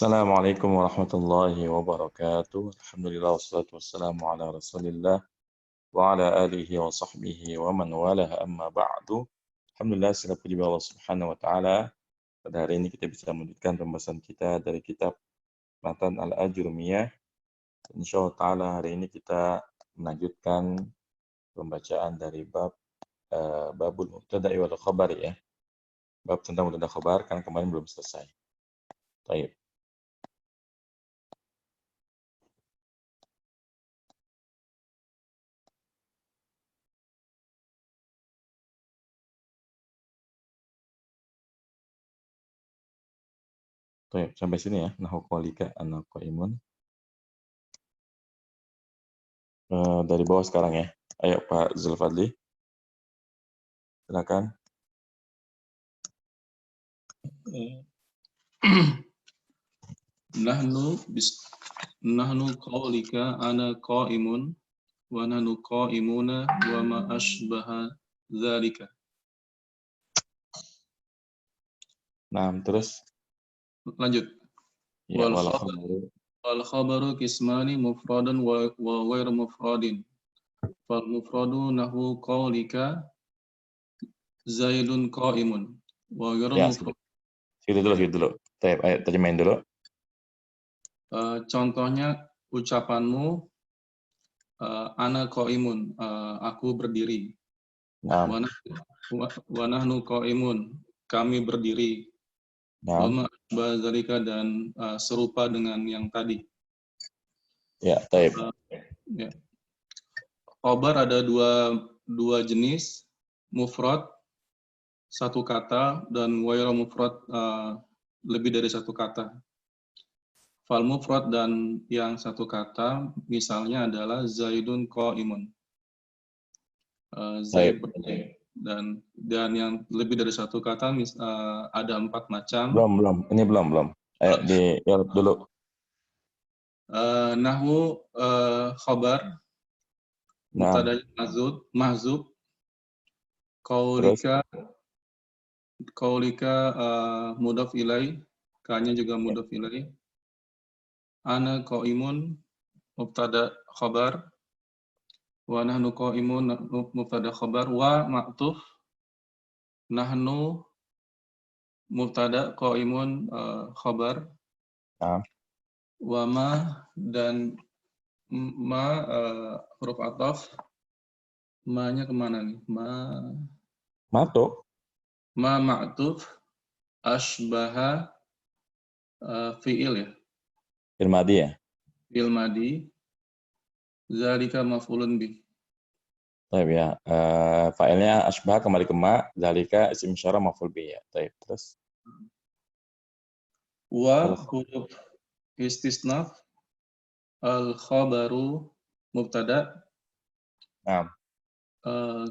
Assalamualaikum warahmatullahi wabarakatuh. Alhamdulillah wassalatu wassalamu ala Rasulillah wa ala alihi wa sahbihi wa man walah amma ba'du. Alhamdulillah segala puji bagi Allah Subhanahu wa taala. Pada hari ini kita bisa melanjutkan pembahasan kita dari kitab Matan Al-Ajrumiyah. Insyaallah taala hari ini kita melanjutkan pembacaan dari babul mubtada'i wal khabar ya. Bab tentang mubtada khabar kan kemarin belum selesai. Baik. Baik, sampai sini ya. Nahu qalika ana qaimun. Dari bawah sekarang ya. Ayo Pak Zulfadli. Silakan. Nahnu qaulika ana qaimun wa nahnu qaimuna wa ma asbaha dzalika. Nah, terus Lanjut. ya Wal khabaru kismani mufradan wa ghairu mufradin. Fal mufradu nahu qaulika Zaidun qaimun wa ghairu ya, mufrad. segitu dulu. Ayo terjemahin dulu. Contohnya ucapanmu ana qaimun, aku berdiri. Nah, Wa nahnu qaimun, kami berdiri. nah, Wa dzalika dan serupa dengan yang tadi. ya, taib. Ya. Khobar ada dua jenis, mufrad satu kata dan ghairu mufrad lebih dari satu kata. Fal mufrad dan yang satu kata misalnya adalah Zaidun qaimun. Zaid berdiri. Dan yang lebih dari satu kata ada 4 macam. Belum. Ini belum. Ayo diurut dulu. Nahwu khobar Nah, mubtada mahzub qaulika mudhaf ilai, ka-nya juga mudhaf ilai. Ana qaimun mubtada khabar wa nahnu qaimun mubtada khabar wa ma'tuf nahnu mubtada qaimun khabar. nah. Wa ma dan ma huruf ataf. Ma-nya kemana nih? Matuk. Ma ma'tuf asbaha fi'il ya. Fi'il madhi ya. Fi'il madhi. Zalika maf'ulun bih. Taib ya. Fa'ilnya asbah kembali ke ma, zalika isim isyarah maf'ul bih ya. Taib. Terus Wa huruf istisnaf al khabaru mubtada. nah.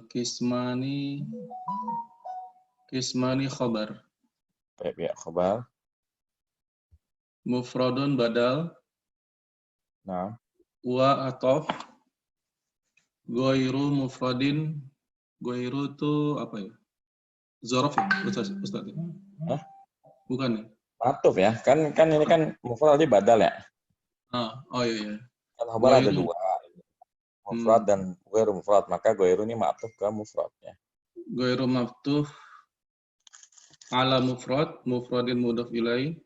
Kismani khabar. Taib ya, khabar. Mufradun badal. Nah. Wa atof. Ghairu mufradin. Ghairu itu apa ya? Zorof ya, Ustaz? Hah? Bukan ya? Matuf ya. Kan ini kan mufrad tadi badal ya. Oh iya. Kan khabar ada dua. Mufrad dan ghairu mufrad. Maka ghairu ini matuf ke mufrad ya. Ghairu maftuf ala mufradin mudhaf ilai.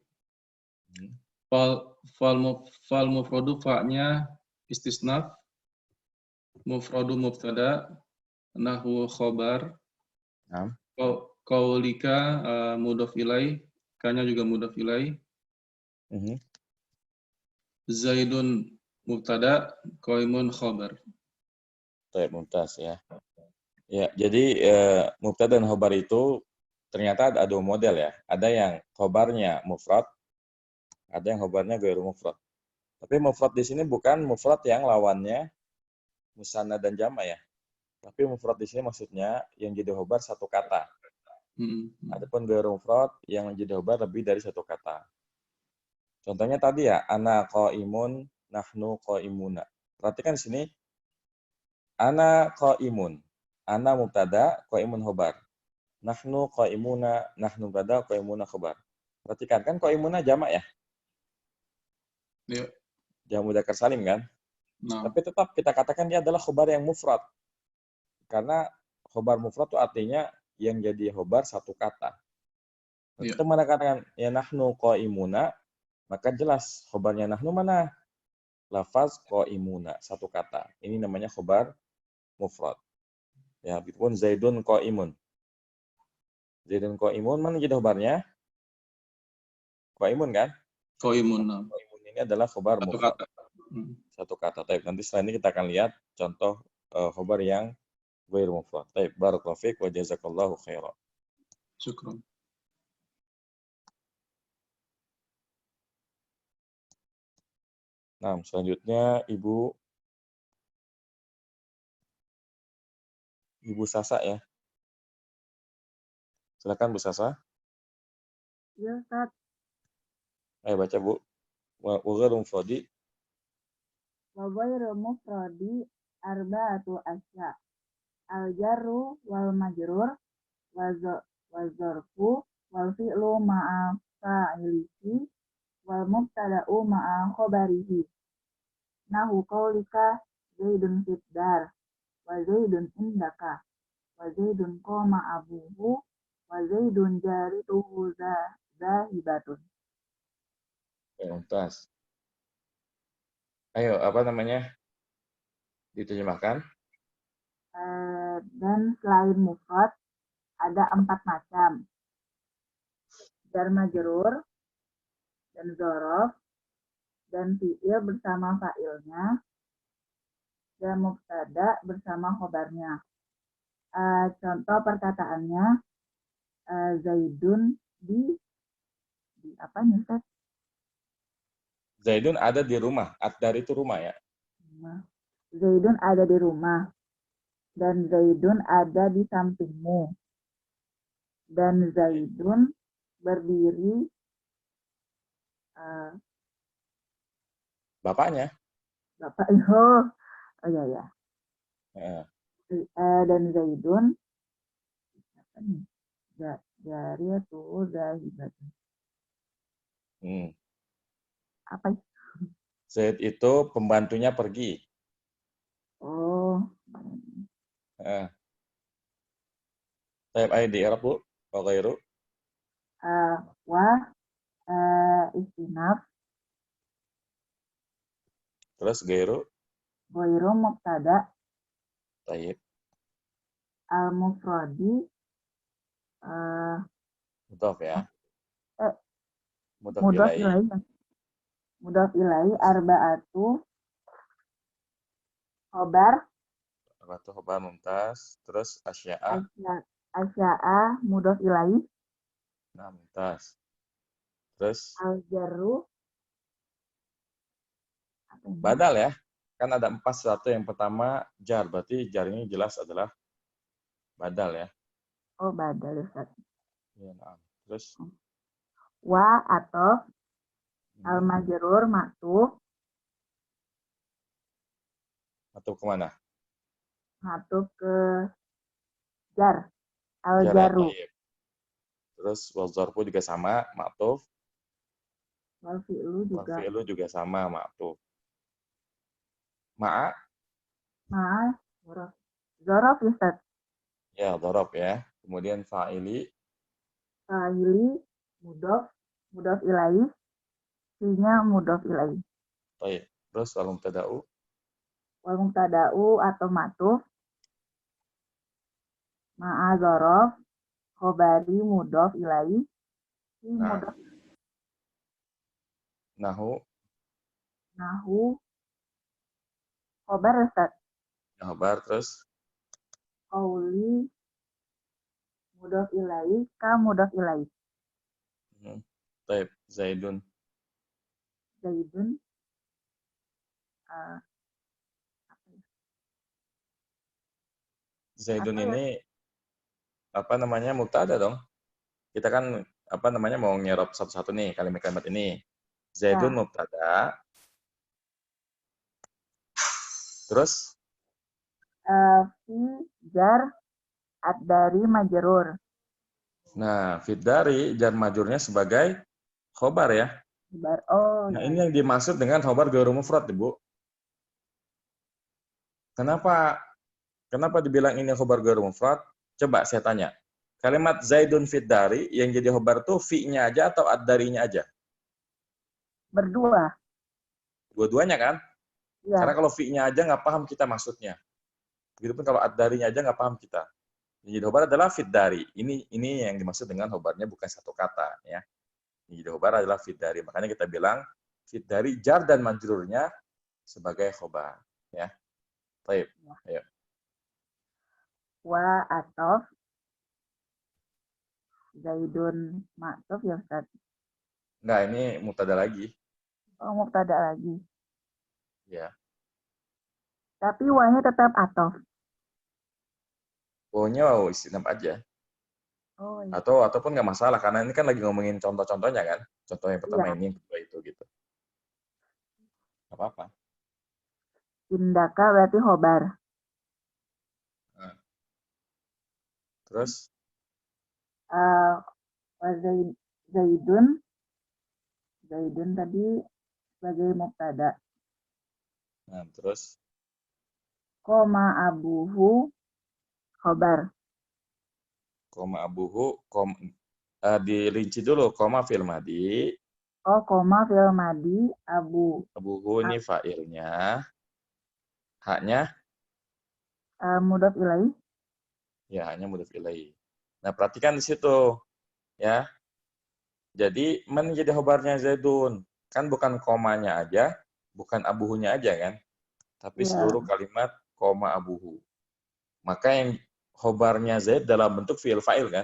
Fal mufradu fa-nya istisnaf. Mufradu mubtada nahwu khabar. Qaulika mudhaf ilai, ka-nya juga mudhaf ilai. Zaidun mubtada, qaimun khabar. Baik, mumtaz ya. Ya, jadi mubtada dan khabar itu ternyata ada dua model ya. Ada yang khabarnya mufrad, ada yang khabarnya ghairu mufrad. Tapi mufrad di sini bukan mufrad yang lawannya musanna dan jama ya. Tapi mufrad di sini maksudnya yang jadi khabar satu kata. Adapun ghairu mufrad yang menjadi khabar lebih dari satu kata. Contohnya tadi ya, ana qaimun, nahnu qaimuna. Perhatikan di sini ana qaimun. Ana mubtada, qaimun khabar. Nahnu qaimuna, nahnu mubtada, qaimuna khabar. Perhatikan kan qaimuna jamak ya. Ya. Jamu mudzakkar salim kan? Nah, Tapi tetap kita katakan dia adalah khobar yang mufrad. Karena khobar mufrad itu artinya yang jadi khobar satu kata. Nah, ya. kita mana katakan ya nahnu qaimuna, maka jelas khobarnya nahnu mana? Lafaz qaimuna, satu kata. Ini namanya khobar mufrad. Ya, begitupun Zaidun qaimun. Zaidun qaimun mana jadi khobarnya? Qaimun kan? Koimun. Maka Nah. qaimun ini adalah khobar Satu mufrad. kata. Hmm. Satu kata. Taib. Nanti setelah ini kita akan lihat contoh khobar yang ghair mufrad. Taib. Barakallahu fiik wa jazakallahu khairan. Syukron. Nah, selanjutnya Ibu Sasa ya. Silakan Bu Sasa. Ya, Ustaz. Ayo baca Bu. Wa ghairu mufradi Wa ghairu mufradi arba'atu asya. Al-jarru wal majrur wa zarfu wal fi'lu ma'a fa'ilihi wal mubtada'u ma'a khabarihi. Nahu qaulika Zaidun fid dar wa Zaidun indaka wa Zaidun qama abuhu wa Zaidun jarituhu zahibatun. tuntas. Ayo, apa namanya? Diterjemahkan. Dan selain mufrad ada 4 macam. Jar majrur dan dzaraf dan fi'il bersama fa'ilnya dan mubtada bersama khobarnya. Contoh perkataannya Zaidun di apa nih Ustaz? Zaidun ada di rumah. Ad-dar itu rumah ya. Zaidun ada di rumah dan Zaidun ada di sampingmu dan Zaidun berdiri Bapaknya. Bapak oh ya ya. Dan Zaidun apa nih? Jariyatu zahibatun. Apa? Zaid itu pembantunya pergi. Oh. Taib ayo di Arab Bu. Wa ghairu. Istinaf. Terus ghairu. Ghairu mubtada. Taib. Al-mufradi. Mudhaf ya. Mudhaf ilaih. Mudhaf ilaih arba'atu khobar. Arba'atu khobar mumtaz. Terus asya'a. Asya'a mudhaf ilaih. Nah, mumtaz. Terus Al-jarru. badal ya. Kan ada 4 satu. Yang pertama jar. Berarti jar ini jelas adalah badal ya. Oh, badal Ustaz. Ya, nah. Terus wa atau al-majrur maktub. Maktub kemana? Maktub ke jar. Al-jarru. Terus wal zarfu juga sama, maktub. Wal fi'lu juga. Wal fi'lu juga sama, maktub. Ma'a? Ma'a dzaraf Ustaz. Ya, dzaraf ya. Kemudian fa'ili. Fa'ili mudhaf ilaih. Fi'nya mudhaf ilaih. Baik. Terus wal mubtada'u? Wal mubtada'u atau maktub. Ma'a dzaraf khobari mudhaf ilaih. Nah. Nahu khobar Ustaz. Khobar terus Qauli mudhaf ilaih ka mudhaf ilaih. Taib Zaidun. Zaidun ini apa namanya mubtada dong. Kita kan apa namanya mau nyerap satu-satu nih kalimat-kalimat ini. Zaidun mubtada. Terus fi jar ad-dari majrur. Nah, fit dari jar majurnya sebagai khobar ya. Khobar. Oh, Nah, ya. ini yang dimaksud dengan khobar ghairu mufrad, Ibu. Kenapa dibilang ini khobar ghairu mufrad? Coba saya tanya. Kalimat Zaidun fid dari yang jadi khobar tuh fi-nya aja atau ad-darinya aja? Berdua. Dua-duanya kan? Karena Ya. kalau fi-nya aja nggak paham kita maksudnya. Begitupun kalau ad-darinya aja nggak paham kita. Yang jadi khobar adalah fid dari. Ini yang dimaksud dengan khobarnya bukan satu kata, ya. Yang jadi khobar adalah fid dari. Makanya kita bilang fid dari jar dan majrurnya sebagai khobar, ya. Baik. Ayo. Wa atof. Zaidun ma'tuf ya Ustaz. Enggak, ini mubtada lagi. Oh, mubtada lagi. Ya. Tapi wa-nya tetap atof. Pokoknya wow, istinaf aja. Oh, iya. Ataupun nggak masalah, karena ini kan lagi ngomongin contoh-contohnya kan. Contoh yang pertama Iya. ini, yang kedua itu, gitu. Nggak apa-apa. Indaka berarti khobar. Nah. Terus, Wa Zaidun. Zaidun tadi sebagai mubtada. nah, terus Koma abuhu khobar. koma abuhu, dirinci dulu, koma fil madi, Oh, koma fil madi abuhu ini fa'ilnya, haknya, mudhof ilaih. ya haknya mudhaf ilaih. Nah, perhatikan di situ, ya. Jadi, menjadi khobarnya Zaidun. Kan bukan komanya aja, bukan abuhunya aja kan, tapi Iya. seluruh kalimat koma abuhu. Maka yang khobarnya Zaid dalam bentuk fi'il fa'il kan.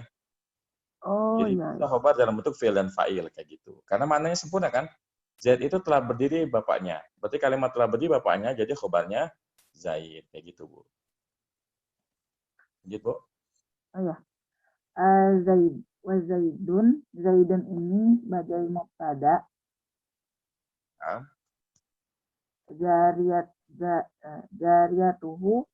Oh, Jadi iya. kita khobar dalam bentuk fi'il dan fa'il kayak gitu. Karena maknanya sempurna kan. Zaid itu telah berdiri bapaknya. Berarti kalimat telah berdiri bapaknya jadi khobarnya Zaid kayak gitu, Bu. Gitu, Bu. Oh, iya. Zaidun. Zaidun ini sebagai mubtada. Nah, Jariyatuhu.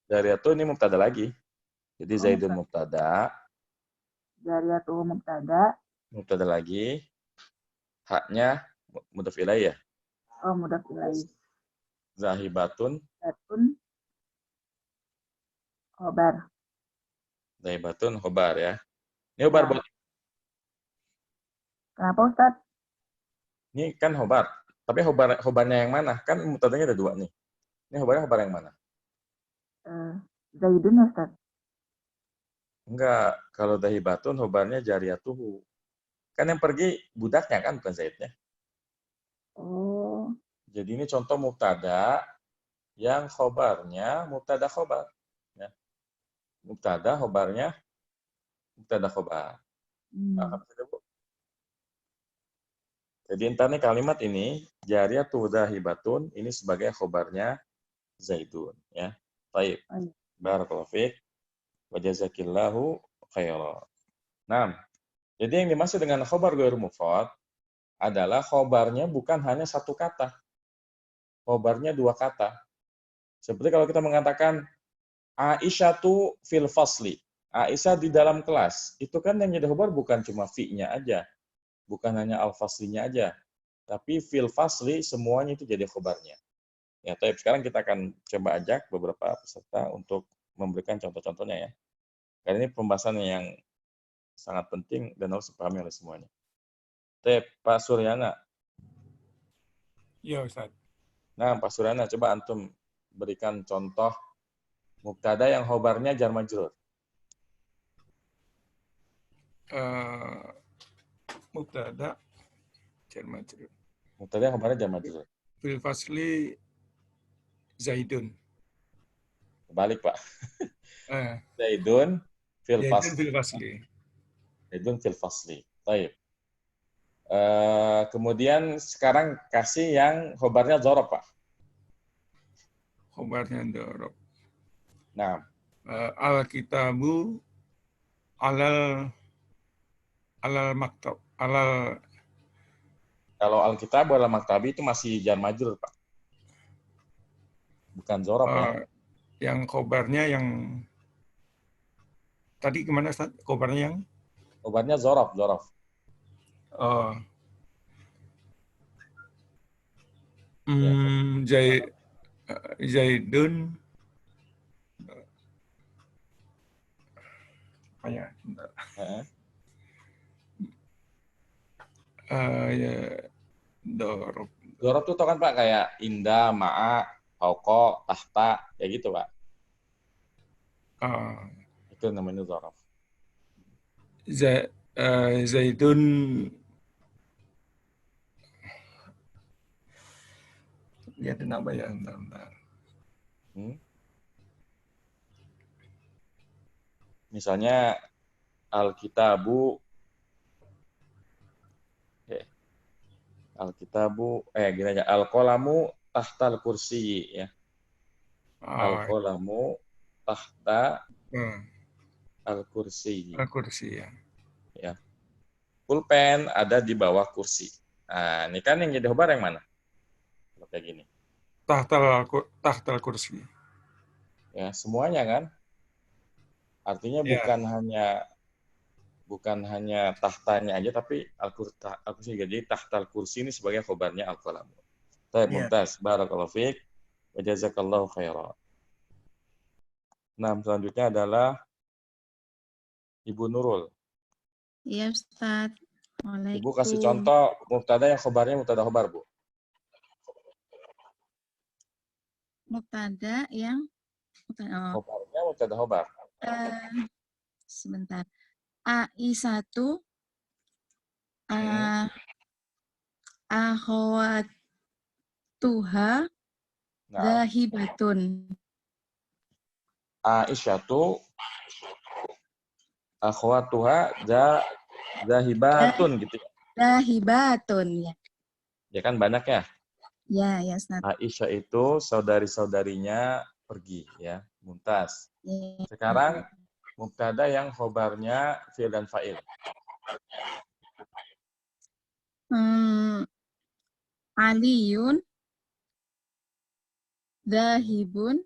dari itu ini mubtada lagi. Jadi Zaidun mubtada, Jariyatuhu mubtada. mubtada lagi, haknya mudhaf ilaih ya. Oh, mudhof ilaih. Zahibatun, Zatun khobar. zahibatun khobar ya. Ini khobar Ya. buat Kenapa Ustaz? ini kan khobar. Tapi khobarnya yang mana? Kan mubtadanya ada dua nih. Ini khobarnya khobar yang mana? Zaidun ya Ustaz? Enggak, kalau dahibatun khobarnya jariyatuhu. Kan yang pergi budaknya kan, bukan Zaidnya. Oh, Jadi ini contoh mubtada yang khobarnya mubtada khobar. Ya. Mubtada khobarnya mubtada khobar. Paham tidak, Bu? Jadi entar nih kalimat ini, jariyatu dahibatun, ini sebagai khobarnya Zaidun. Ya. Baik. iya. Barakallahu fiik. Wa jazakillahu khairan. Nah, jadi yang dimaksud dengan khobar ghairu mufrad adalah khobarnya bukan hanya satu kata. Khobarnya dua kata. Seperti kalau kita mengatakan Aisyatu fil fasli. Aisyah di dalam kelas. Itu kan yang jadi khobar bukan cuma fi-nya aja. Bukan hanya al-faslinya aja. Tapi fil fasli semuanya itu jadi khobarnya. Ya, tapi sekarang kita akan coba ajak beberapa peserta untuk memberikan contoh-contohnya ya. Karena ini pembahasan yang sangat penting dan harus dipahami oleh semuanya. Pak Suryana. Ya, Ustaz. Nah, Pak Suryana, coba antum berikan contoh mubtada yang khobarnya jar majrur. Mubtada jar majrur. Mubtada yang khobarnya jar majrur. Fil fasli Zaidun. Balik, Pak. Zaidun fil Zaidun fasli. fil fasli. Zaidun fil fasli. Baik. Kemudian sekarang kasih yang khobarnya dzarab, Pak. Khobarnya dzarab. Nah, Al-kitabu alal maktab. kalau Alkitab wal maktabi itu masih jar majrur, Pak. Bukan dzarab ya. Yang khobarnya yang Tadi gimana Ustaz? Khobarnya yang? Khobarnya zorof. Oh. Ya. Zaidun. Apa ya? Bentar. Ya, dorob. Zorof tuh tau kan Pak, kayak indah, ma'a, fauqa, tahta, ya gitu Pak. Itu namanya zorof. Zaidun. Lihatin apa ya? Bentar. Misalnya Alkitabu, gini aja, Al-qalamu tahtal kursi ya. Al-qalamu tahta al-kursi. Al-kursi ya. Ya. Pulpen ada di bawah kursi. Nah, ini kan yang jadi khobar yang mana? Kalau kayak gini. Tahtal kursi. Ya, semuanya kan. Artinya Ya. bukan hanya tahtanya aja, tapi al-kursi. Jadi tahtal kursi ini sebagai khobarnya al-qalamu. Baik, mumtaz. Barakallahu fiik. Wa jazakallahu khairan. Nah, selanjutnya adalah Ibu Nurul. Iya, Ustaz. Ibu kasih contoh mubtada yang khobarnya mubtada khobar, Bu. Mubtada yang Khobarnya mubtada khobar. sebentar. AI1 akhwatuha zahibatun. Aisyatu akhwatuha zahibatun gitu ya. Zahibatun ya. Ya kan banyak ya. Ya, Ustaz. Aisyah itu saudari-saudarinya pergi ya, Mumtaz. Sekarang mubtada yang khobarnya fi'il dan fa'il. Aliyun zahibun,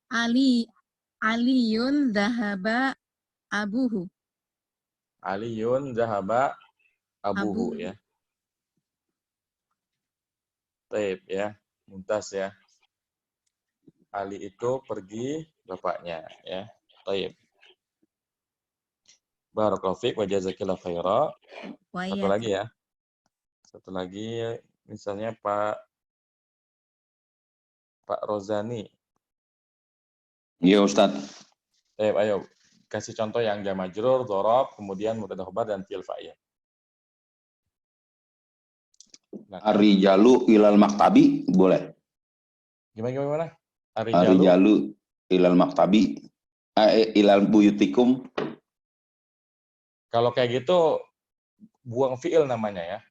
Aliyun zahaba abuhu. Aliyun zahaba abuhu ya. Taib ya, Mumtaz ya. Ali itu pergi bapaknya ya. Taib. Barakallahu fiik wa jazakillahu khaira. Satu lagi ya. Satu lagi misalnya Pak Rozani. Iya Ustaz. Ayo kasih contoh yang jar majrur, dzaraf, kemudian mubtada khobar dan fi'il fa'il. Ar-rijalu ilal maktabi boleh. Gimana? Ar-rijalu ilal maktabi ilal buyutikum. Kalau kayak gitu buang fi'il namanya ya.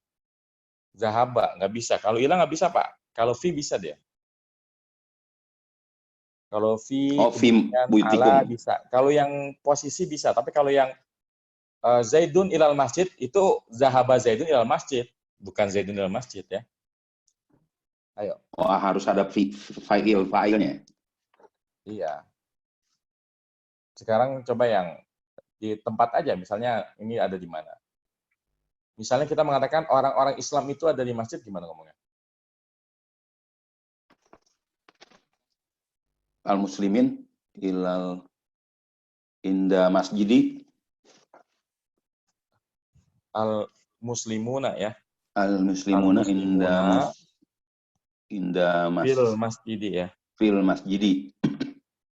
Zahaba nggak bisa. Kalau ilang nggak bisa Pak. Kalau fi bisa dia. Kalau fi ala bisa. Kalau yang posisi bisa. Tapi kalau yang Zaidun ilal masjid itu zahaba Zaidun ilal masjid, bukan Zaidun ilal masjid ya. Ayo. Oh, harus ada fa'ilnya. Iya. Sekarang coba yang di tempat aja, misalnya ini ada di mana. Misalnya kita mengatakan orang-orang Islam itu ada di masjid, gimana ngomongnya? Al-muslimin ilal inda masjidi. Al-muslimuna ya. Al-muslimuna inda fil masjidi ya. Fil masjidi.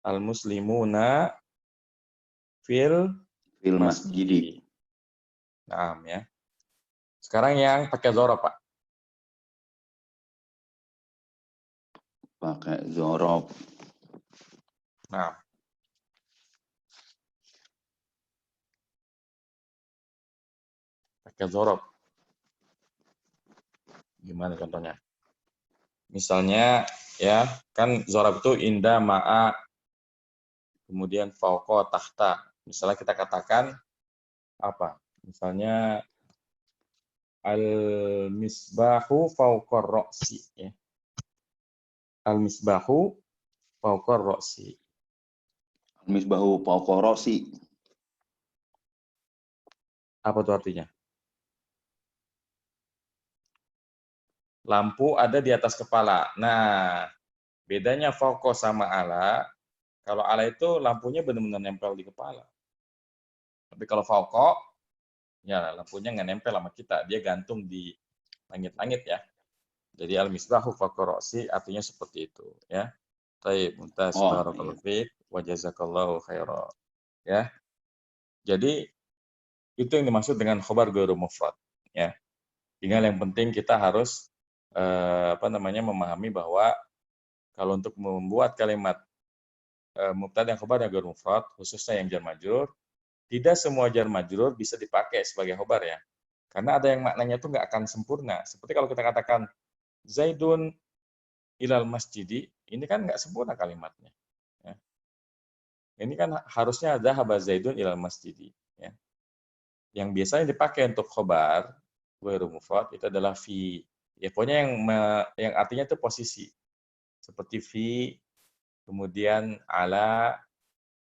Al-muslimuna fil masjidi. Nah, ya. Sekarang yang pakai dzaraf, Pak. Pakai dzaraf. Nah. Pakai dzaraf. Gimana contohnya? Misalnya ya, kan dzaraf itu inda, ma'a, kemudian fauqa, tahta. Misalnya kita katakan apa? Misalnya al-misbahu fauqar ra'si ya. Al-misbahu fauqar ra'si. Misbahu fawqa ra'si. Apa tuh artinya? Lampu ada di atas kepala. Nah, bedanya fauqa sama ala, kalau ala itu lampunya benar-benar nempel di kepala. Tapi kalau fauqa, ya lampunya nggak nempel sama kita, dia gantung di langit-langit ya. Jadi al-misbahu fauqa ra'si artinya seperti itu ya. Baik, mumtaz, Oh, barakallahu fiik wa jazakallahu khairan. Ya. Jadi itu yang dimaksud dengan khobar ghairu mufrad ya. Tinggal yang penting kita harus memahami bahwa kalau untuk membuat kalimat mubtada dan khobar yang ghairu mufrad, khususnya yang jar majrur, tidak semua jar majrur bisa dipakai sebagai khobar ya. Karena ada yang maknanya itu nggak akan sempurna. Seperti kalau kita katakan Zaidun ilal masjidi, ini kan nggak sempurna kalimatnya. Ya. Ini kan harusnya ada haba Zaidun ilal masjidi. Ya. Yang biasanya dipakai untuk khobar ghairu mufrad itu adalah fi. Ya pokoknya yang artinya itu posisi. Seperti fi, kemudian ala,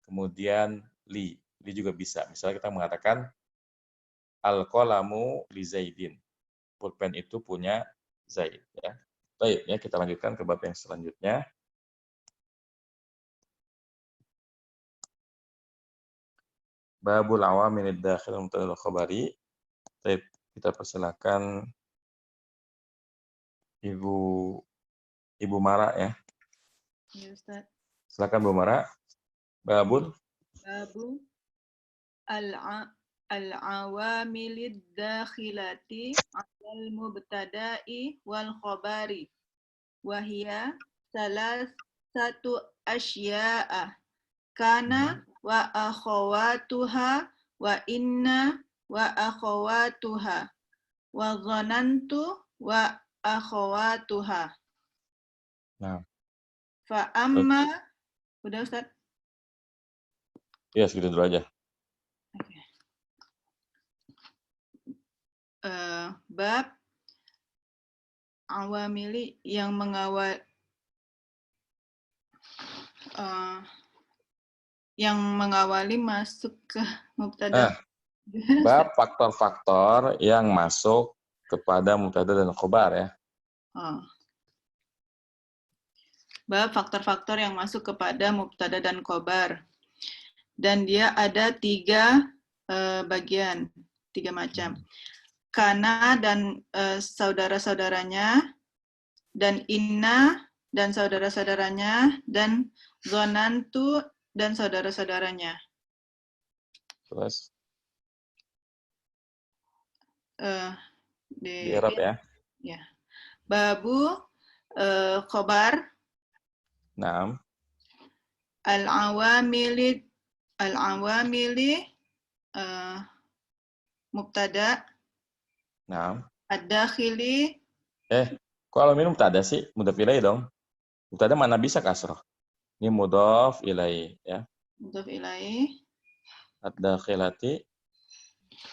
kemudian li. Li juga bisa. Misalnya kita mengatakan al-qalamu li Zaidin. Pulpen itu punya Zaid ya. Baik ya, kita lanjutkan ke bab yang selanjutnya. Babul awamil dakhil mubtada khabari. Baik, kita persilakan Ibu Mara ya. Ya Ustaz. Silakan Bu Mara. Babul Babu al-awamilid dakhilati alal mubtada'i wal khabari. Wahia salah satu asya'a. Kana wa akhawatuha wa inna wa akhawatuha. Wa dhanantu wa akhawatuha. Nah, Fa amma. Udah Ustaz? ya segitu dulu aja. Bab awamili yang mengawali masuk ke mubtada. Bab faktor-faktor yang masuk kepada mubtada dan khobar ya. Bab faktor-faktor yang masuk kepada mubtada dan khobar. Dan dia ada 3 bagian, 3 macam. Kana dan saudara-saudaranya, dan inna dan saudara-saudaranya, dan zonantu dan saudara-saudaranya. Terus Di Arab ya. Ya. Babu khobar Naam. al-awamili mubtada. Naam. Ad-dakhili. Kalau minum mubtada sih, mudhaf ilaih dong. Mubtada mana bisa kasroh? Ini mudhaf ilaih ya. Mudhaf ilaih. Ad-dakhilati.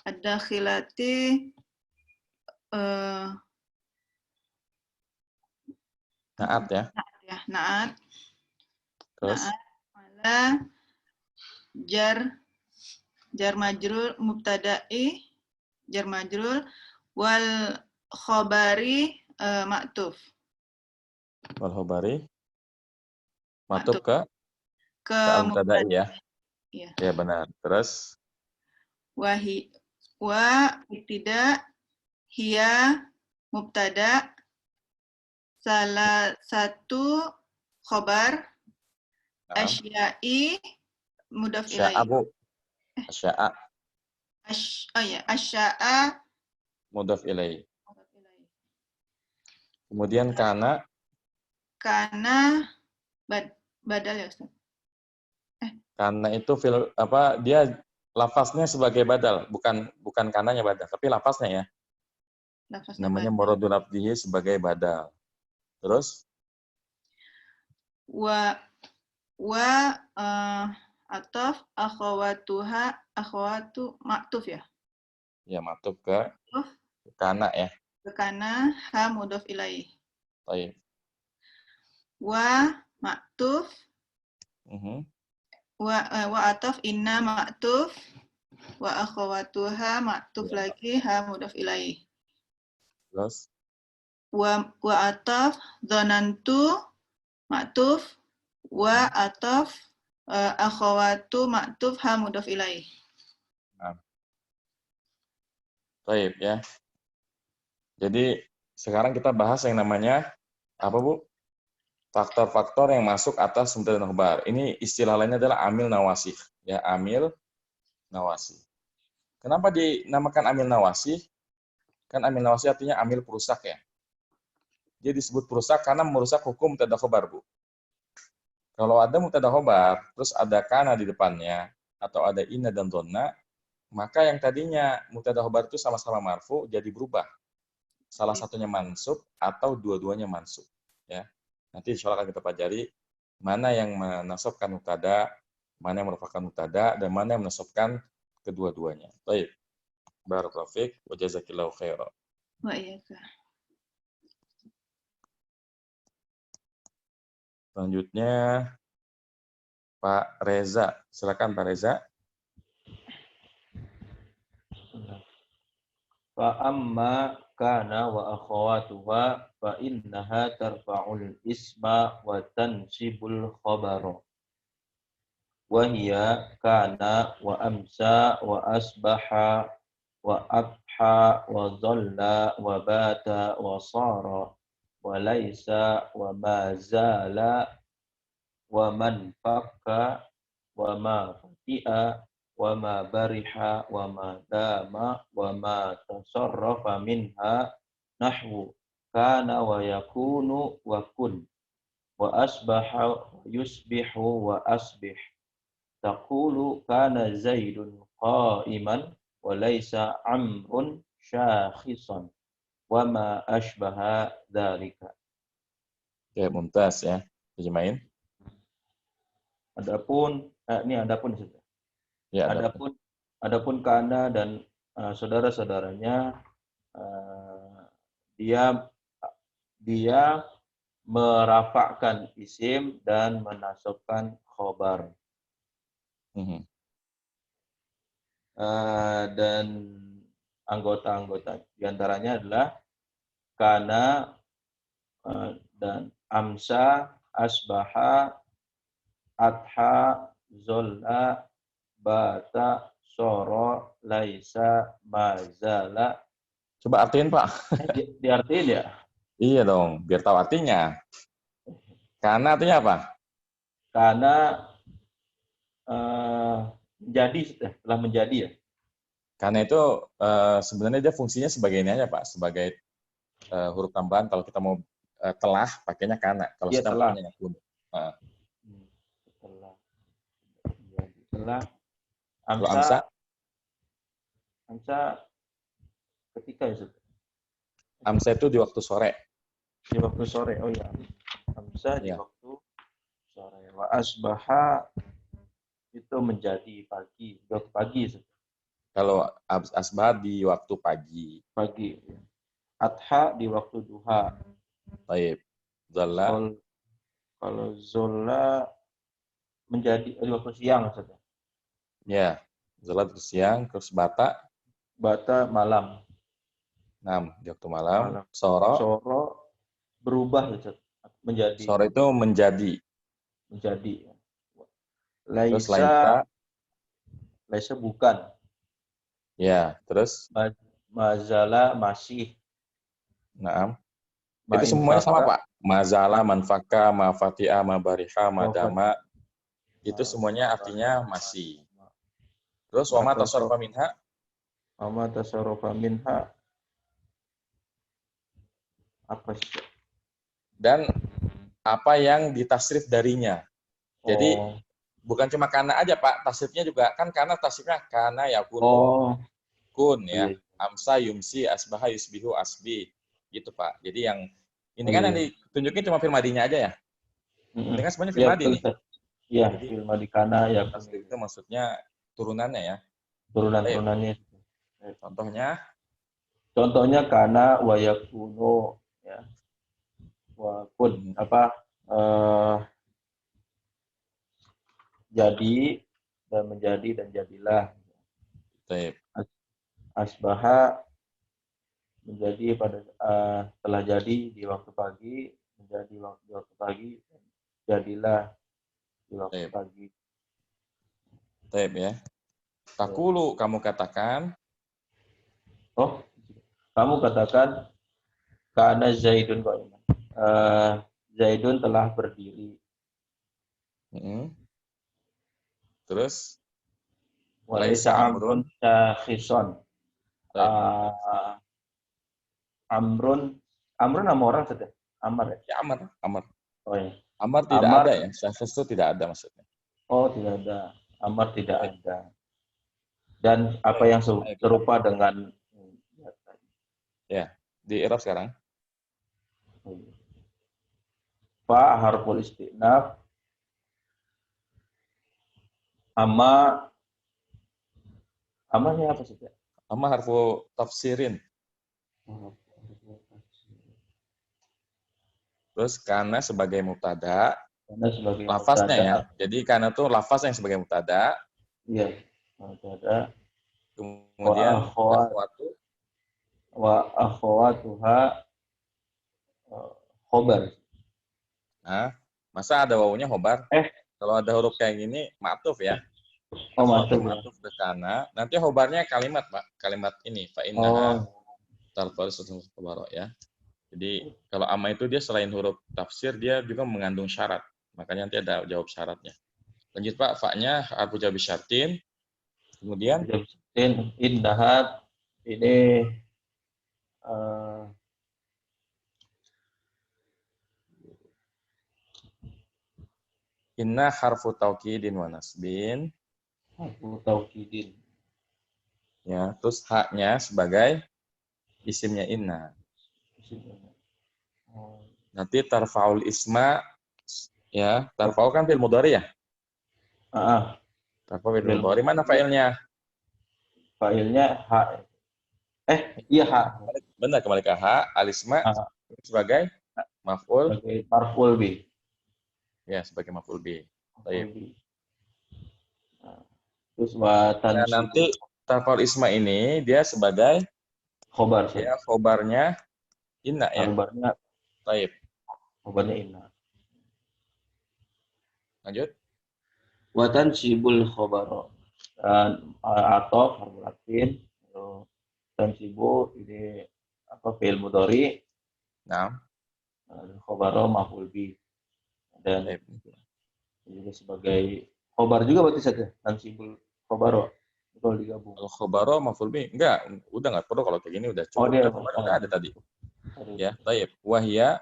Ad-dakhilati Naat ya. Naat. Terus Naat ala jar majrur mubtada'i jar majrur wal khabari ma'tuf. wal khabari matub ke mubtada'i ya. Iya. Ya benar. Terus Wa ibtida hiya mubtada salah satu khabar asya'i mudhaf ilaih. sya'abu. Sya'a asya'a mudhaf ilaih. Kemudian kana badal ya Ustaz. Karena itu dia lafaznya sebagai badal, bukan kananya badal, tapi lafaznya ya. Lafaznya Namanya badal. muradun abdihi sebagai badal. Terus ataf akhawatu ma'tuf ya. Ya matub ke kana ya. Ke kana ha mudhaf ilaih. Baik. Wa ma'tuf wa ataf inna ma'tuf, wa akhawatuha ma'tuf lagi ha mudhaf ilaih. Terus Wa ataf dhanantu ma'tuf, wa ataf akhawatu ma'tuf ha mudhaf ilaih. baik ya. Jadi sekarang kita bahas yang namanya apa Bu? Faktor-faktor yang masuk atas mubtada dan khobar. Ini istilah lainnya adalah amil nawasih. Ya, amil nawasih. Kenapa dinamakan amil nawasih? Kan amil nawasih artinya amil perusak ya. Dia disebut perusak karena merusak hukum mubtada khobar, Bu. Kalau ada mubtada khobar, terus ada kana di depannya, atau ada inna dan donna, maka yang tadinya mubtada khobar itu sama-sama marfu jadi berubah. Salah satunya mansub atau dua-duanya mansub. Ya. Nanti insya Allah akan kita pelajari mana yang menasabkan mubtada, mana yang merupakan mubtada, dan mana yang menasabkan kedua-duanya. Baik. Barakallahu fiik wa jazakillahu khairan. Wa iyyaka. Selanjutnya Pak Reza. Silakan Pak Reza. Fa amma kana wa akhawatuha fa innaha tarfa'ul isma wa tansibul khabara. Wa hiya kana wa amsa wa asbaha wa adha wa dhalla wa bata wa sara wa laisa wa ma zala wa man fakka wa ma fati'a wa ma bariha wa ma dama wa ma tasarrafa minha nahwu kana wa yakunu wa kun wa asbaha wa yusbihu wa asbih taqulu kana zaidun qa'iman wa laysa amrun syakhisan wa ma ashbaha dzalika. Ya, mumtaz ya. Terjemahin. Adapun sudah. Ya, ada. Adapun kana dan saudara-saudaranya dia merafakkan isim dan menasabkan khobar. Dan anggota-anggota diantaranya adalah kana dan amsa, asbaha, adha, zolla, bata, soro, laisa, mazala. Coba artiin Pak. Diartiin ya? Iya dong, biar tahu artinya. Karena artinya apa? Karena telah menjadi ya. Karena itu sebenarnya dia fungsinya sebagai ini aja Pak, sebagai huruf tambahan. Kalau kita mau telah, pakainya karena. Kalau Iya, sedang telah. pakainya kun. Telah. Kalau amsa ketika itu. Amsa itu di waktu sore. Di waktu sore. Oh ya. Amsa di Ya. waktu sore. Wa asbaha itu menjadi pagi, di waktu pagi. Kalau asbah di waktu pagi. Pagi. Adha di waktu duha. Baik. Zalla. Kalau zola menjadi di waktu siang saja. Ya. Zalla di siang, terus bata. Bata malam. 6 di waktu malam. Soro. Soro berubah menjadi. Soro itu menjadi. Terus Laisa bukan. Ya, terus Mazala masih. Itu semuanya sama Pak. Mazala, manfaka, mafati'a, mabariha, madama. Itu semuanya artinya masih. Terus wama tasarrufa minha. Wama tasarrufa minha. Apa sih? Dan apa yang ditasrif darinya. Jadi bukan cuma kana aja Pak, tasrifnya juga kan karena tasrifnya kana yakunu. Kun ya. Amsa yumsi asbaha yusbihu asbi. Gitu Pak. Jadi yang ini kan yang ditunjukin cuma fil madinya aja ya. Ini kan semuanya fil madi nih. Iya, fil madi kana ya. Tasrif itu maksudnya turunannya ya. Turunan-turunannya. Contohnya kana wa yakunu ya. Wa kun jadi dan menjadi dan jadilah. Taib. Asbaha menjadi pada telah jadi di waktu pagi, menjadi di waktu pagi, dan jadilah di waktu Taib. pagi. Taib ya. Takulu kamu katakan, Oh, kamu katakan karena Zaidun qa'iman. Zaidun telah berdiri. terus Walaysa Amrun syakhisun. Taib. Amrun nama orang saja. Amar ya? Ya, Amar. Oh ya. Amar tidak Amar. ada ya. Syakhs itu tidak ada maksudnya. Oh, tidak ada. Amar tidak ada. Dan apa yang serupa dengan Ya, di Arab sekarang. fa harful istinaf amanya apa sih? Amma harfu tafsirin. Terus karena sebagai mubtada, Karena sebagai lafaznya mubtada. ya. Jadi karena itu lafaz yang sebagai mubtada, Iya, mubtada. kemudian akhwatu Wa akhwatuha khobar. Nah, masa ada wawunya khobar? Kalau ada huruf kayak gini, ma'tuf ya. Oh, Ma'tuf ke kana. Nanti khobarnya kalimat, Pak. Kalimat ini, fa'innaha tarfa'u khobar ya. Jadi, kalau amma itu dia selain huruf tafsir, dia juga mengandung syarat. Makanya nanti ada jawab syaratnya. Lanjut, Pak. Fa'nya harfu jawabi syartin. Kemudian, Indahat ini inna harfu taukidin wa nasbin. harfu taukidin. Ya, terus haknya sebagai isimnya inna. Nanti tarfa'ul isma, ya, tarfa'u kan fi'il mudhari ya? Tarfa'u fi'il mudhari, mana fa'ilnya? Fa'ilnya hak. Iya hak. Benar, kembali ke hak, al-isma sebagai maf'ul. Sebagai marful bi. Ya, sebagai maf'ul bi. Baik. Terus wa Nah, nanti tarfa'ul isma ini dia sebagai khobar. Ya, khobarnya inna ya. Khobarnya Baik. khobarnya inna. Lanjut. Wa tansibul khobar. Dan atau harfu latin. Tansibu ini apa fi'il mudhari. Nah. Khobaro maf'ul bi. Dan juga sebagai khobar juga berarti saja. Tansibul khobaro. Kalau digabung. Kalau khobaro maf'ul bi enggak, udah enggak perlu kalau kayak gini udah cukup. Khobar udah ada tadi. Ya, baik. Wahya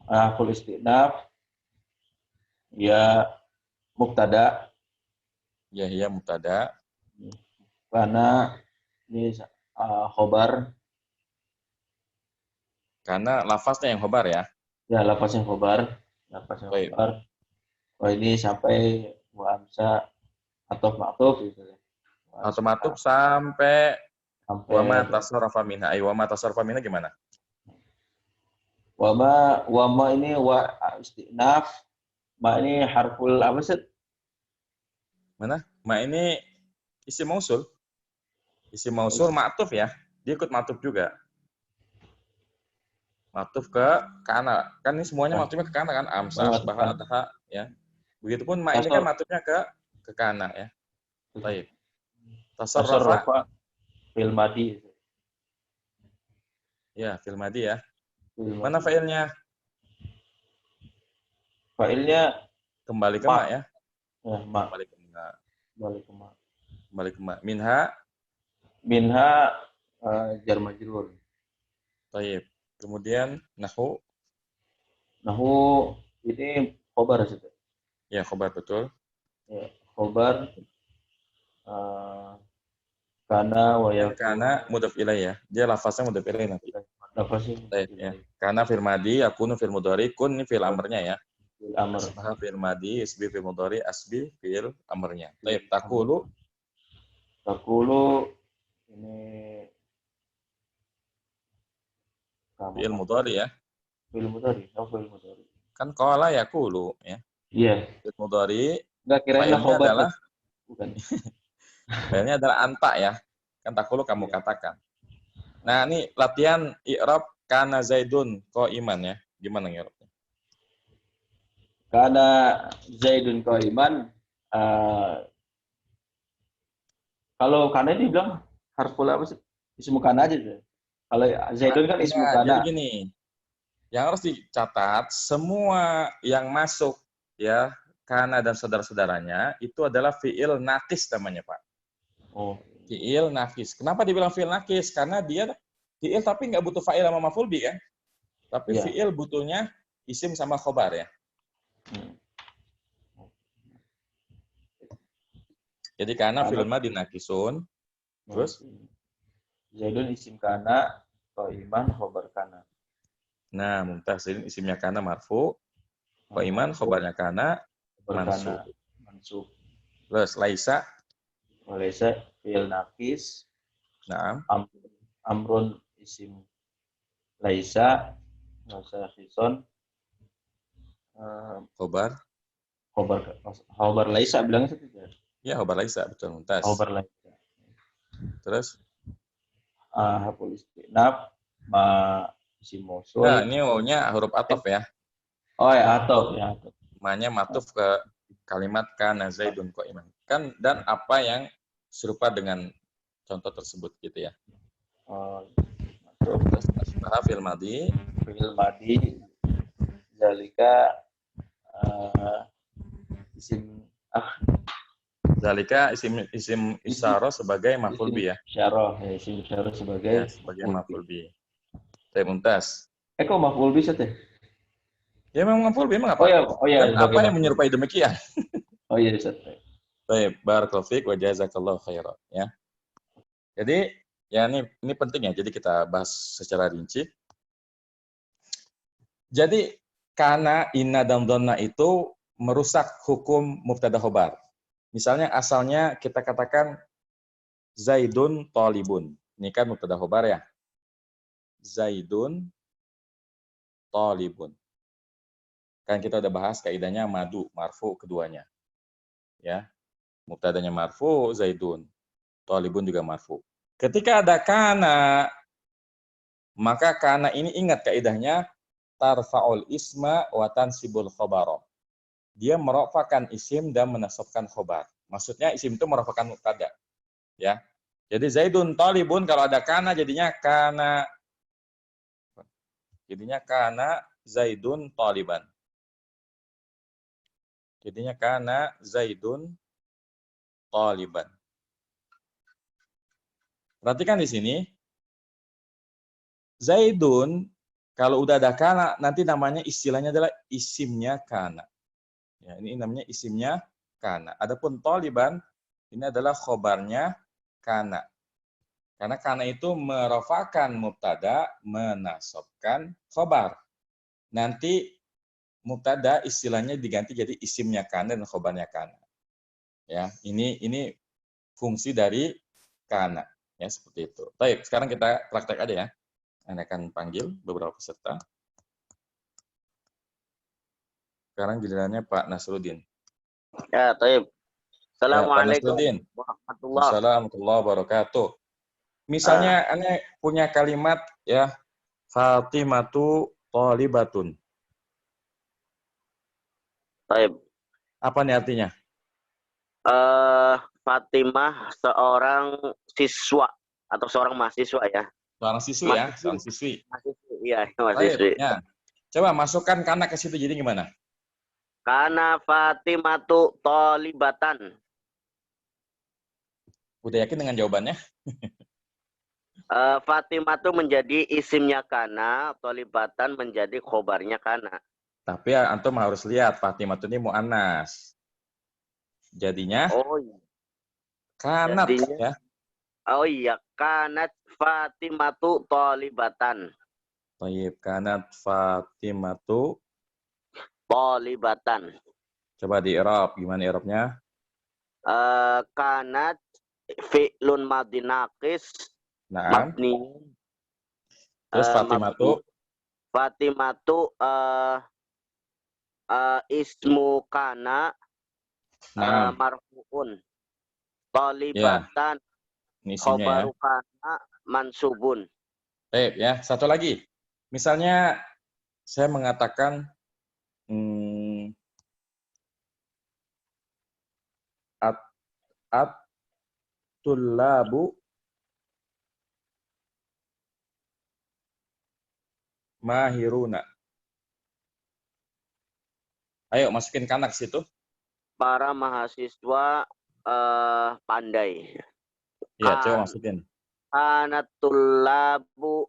harful istinaf ya mubtada. Ya mubtada. Karena ini khobar. Karena lafaznya yang khobar ya. Ya, lafaznya khobar. Khobar. Oh, ini sampai wa amsa atau ma'tuf gitu ya. Atau ma'tuf sampai wa ma tasarrafa minha. Wa ma tasarrafa minha gimana? Wa ma ini wa istinaf. Ma ini harful apa sih? Mana? Ma ini isim mausul. Isim mausul ma'tuf ya. Dia ikut ma'tuf juga. Ma'tuf ke kana. Kan ini semuanya ma'tufnya ke kana kan? Amsa, asbaha, ataha ya. Begitupun ma ini kan ma'tufnya ke kana ya. Baik. Tasarrafa fil madi. Ya, fil madi ya. Mana fa'ilnya? Fa'ilnya kembali ke ma ya. Ya, ma. Kembali ke ma. Kembali ke ma. Minha jar majrur. Baik. Kemudian nahu ini khobar saja. Ya, khobar betul. Ya, khobar karena wa yakun. Karena mudhaf ilaih ya. Dia lafaznya mudhaf ilaih nanti. Lafaznya ya. Karena fil madi yakunu fil mudhari, kun ini fil amrnya ya. Fil amr. Asbaha fil madi, isbi fil mudhari, asbi fil amrnya. Baik, takulu ini fil mudhari ya. Fil mudhari. Kan qala yaqulu ya. Iya. Fil mudhari Enggak kirain Fa'ilnya khobar. adalah Bukan. fa'ilnya adalah anta ya. Kan takulu kamu katakan. Nah, ini latihan i'rab kana Zaidun qa'iman ya. Gimana i'rabnya? Karena Zaidun qa'iman, kalau kana itu dibilang harful apa sih? Ismu kana aja deh. Kalau Zaidun kan ismu Nah, jadi kana. gini, yang harus dicatat semua yang masuk ya kana dan saudara-saudaranya itu adalah fi'il nakis namanya, Pak. Oh, Fi'il nakis. Kenapa dibilang fi'il nakis? Karena dia fi'il tapi nggak butuh fa'il sama maf'ul bi kan? Tapi iya. fi'il butuhnya isim sama khobar ya. Hmm. Jadi karena Karena- fi'il madi nakisun, terus Zaidun isim kana, qa'iman khobar kana. nah mumtaz ini isimnya kana marfu, qa'iman khobarnya kana, Khobar mansub. kana, mansub. Terus laisa, Walaysa fi'il naqis, na'am, amrun isim laisa, masa khison, khobar. khobar laisa bilangnya itu tidak. Ya, khobar laisa betul mumtaz. Khobar laisa. Terus Haful istinaf, ma isim mausul. nah, ini O-nya huruf ataf ya. Oh ya, atau ya. Ma-nya matuf ke kalimat kana Zaidun qa'iman. Kan dan apa yang serupa dengan contoh tersebut gitu ya. Oh, Terus asbaha fil madi, fi'il madi, zalika isim zalika isim isyarah sebagai maf'ul bi ya. syarah, isim syarah sebagai Ya, sebagai maf'ul bi. Baik, mumtaz. kok maf'ul bi teh? Ya memang maf'ul bi emang apa? Oh ya, Kan sebagai apa yang maf'ul. menyerupai demikian? Oh iya, Ustaz. Baik, barakallahu fiik wa jazakallahu khairan ya. Jadi ya ini penting ya. Jadi kita bahas secara rinci. Jadi kana, inna dan dhanna itu merusak hukum mubtada khobar. Misalnya asalnya kita katakan Zaidun talibun. Ini kan mubtada khobar ya. Zaidun talibun. Kan kita udah bahas kaidahnya madu, marfu keduanya. Ya. Mubtadanya marfu, Zaidun. Talibun juga marfu. Ketika ada kana, maka kana ini ingat kaidahnya tarfa'ul isma wa tansibul khabara. Dia merofakkan isim dan menasabkan khobar. Maksudnya isim itu merofakkan mubtada. Ya. Jadi Zaidun talibun kalau ada kana jadinya kana Zaidun taliban. Jadinya kana Zaidun taliban. Perhatikan di sini. Zaidun kalau udah ada kana nanti namanya istilahnya adalah isimnya kana. Ya, ini namanya isimnya kana. Adapun taliban ini adalah khobarnya kana. Karena kana itu merofakan mubtada, menasabkan khobar. Nanti mubtada istilahnya diganti jadi isimnya kana dan khobarnya kana. Ya, ini fungsi dari kana. Ya, seperti itu. Baik, sekarang kita praktek aja ya. Anda akan panggil beberapa peserta. Sekarang gilirannya Pak Nasruddin. Ya, taib. Ya, Pak Assalamualaikum Nasruddin. warahmatullahi Assalamualaikum warahmatullahi wabarakatuh. Misalnya, Anda punya kalimat ya, Fatimatu thalibatun. Taib. Apa nih artinya? Fatimah seorang siswa atau seorang mahasiswa ya. Seorang siswi ya, seorang siswi. Mahasiswi, iya, Baik, mahasiswi. ya. Coba masukkan kana ke situ jadi gimana? Kana Fatimatu thalibatan. Udah yakin dengan jawabannya? Fatimatu menjadi isimnya kana, thalibatan menjadi khobarnya kana. Tapi antum harus lihat Fatimatu ini muannas. Jadinya Oh iya. kanat Jadinya, ya. oh iya, kanat Fatimatu thalibatan. Baik, kanat Fatimatu. Thalibatan. Coba di i'rab, gimana i'rabnya? Kanat fi'lun madhi naqis Naam. mabni. Terus Fatimatu. Fatimatu ismu kana Nah, marfu'un. ya, Talibatan ini isinya ya. khobaru kana mansubun. Baik, ya. Satu lagi. Misalnya saya mengatakan at-tullabu mahiruna. Ayo masukin kanak situ. Para mahasiswa pandai. Ya, coba masukin. Kanatullabu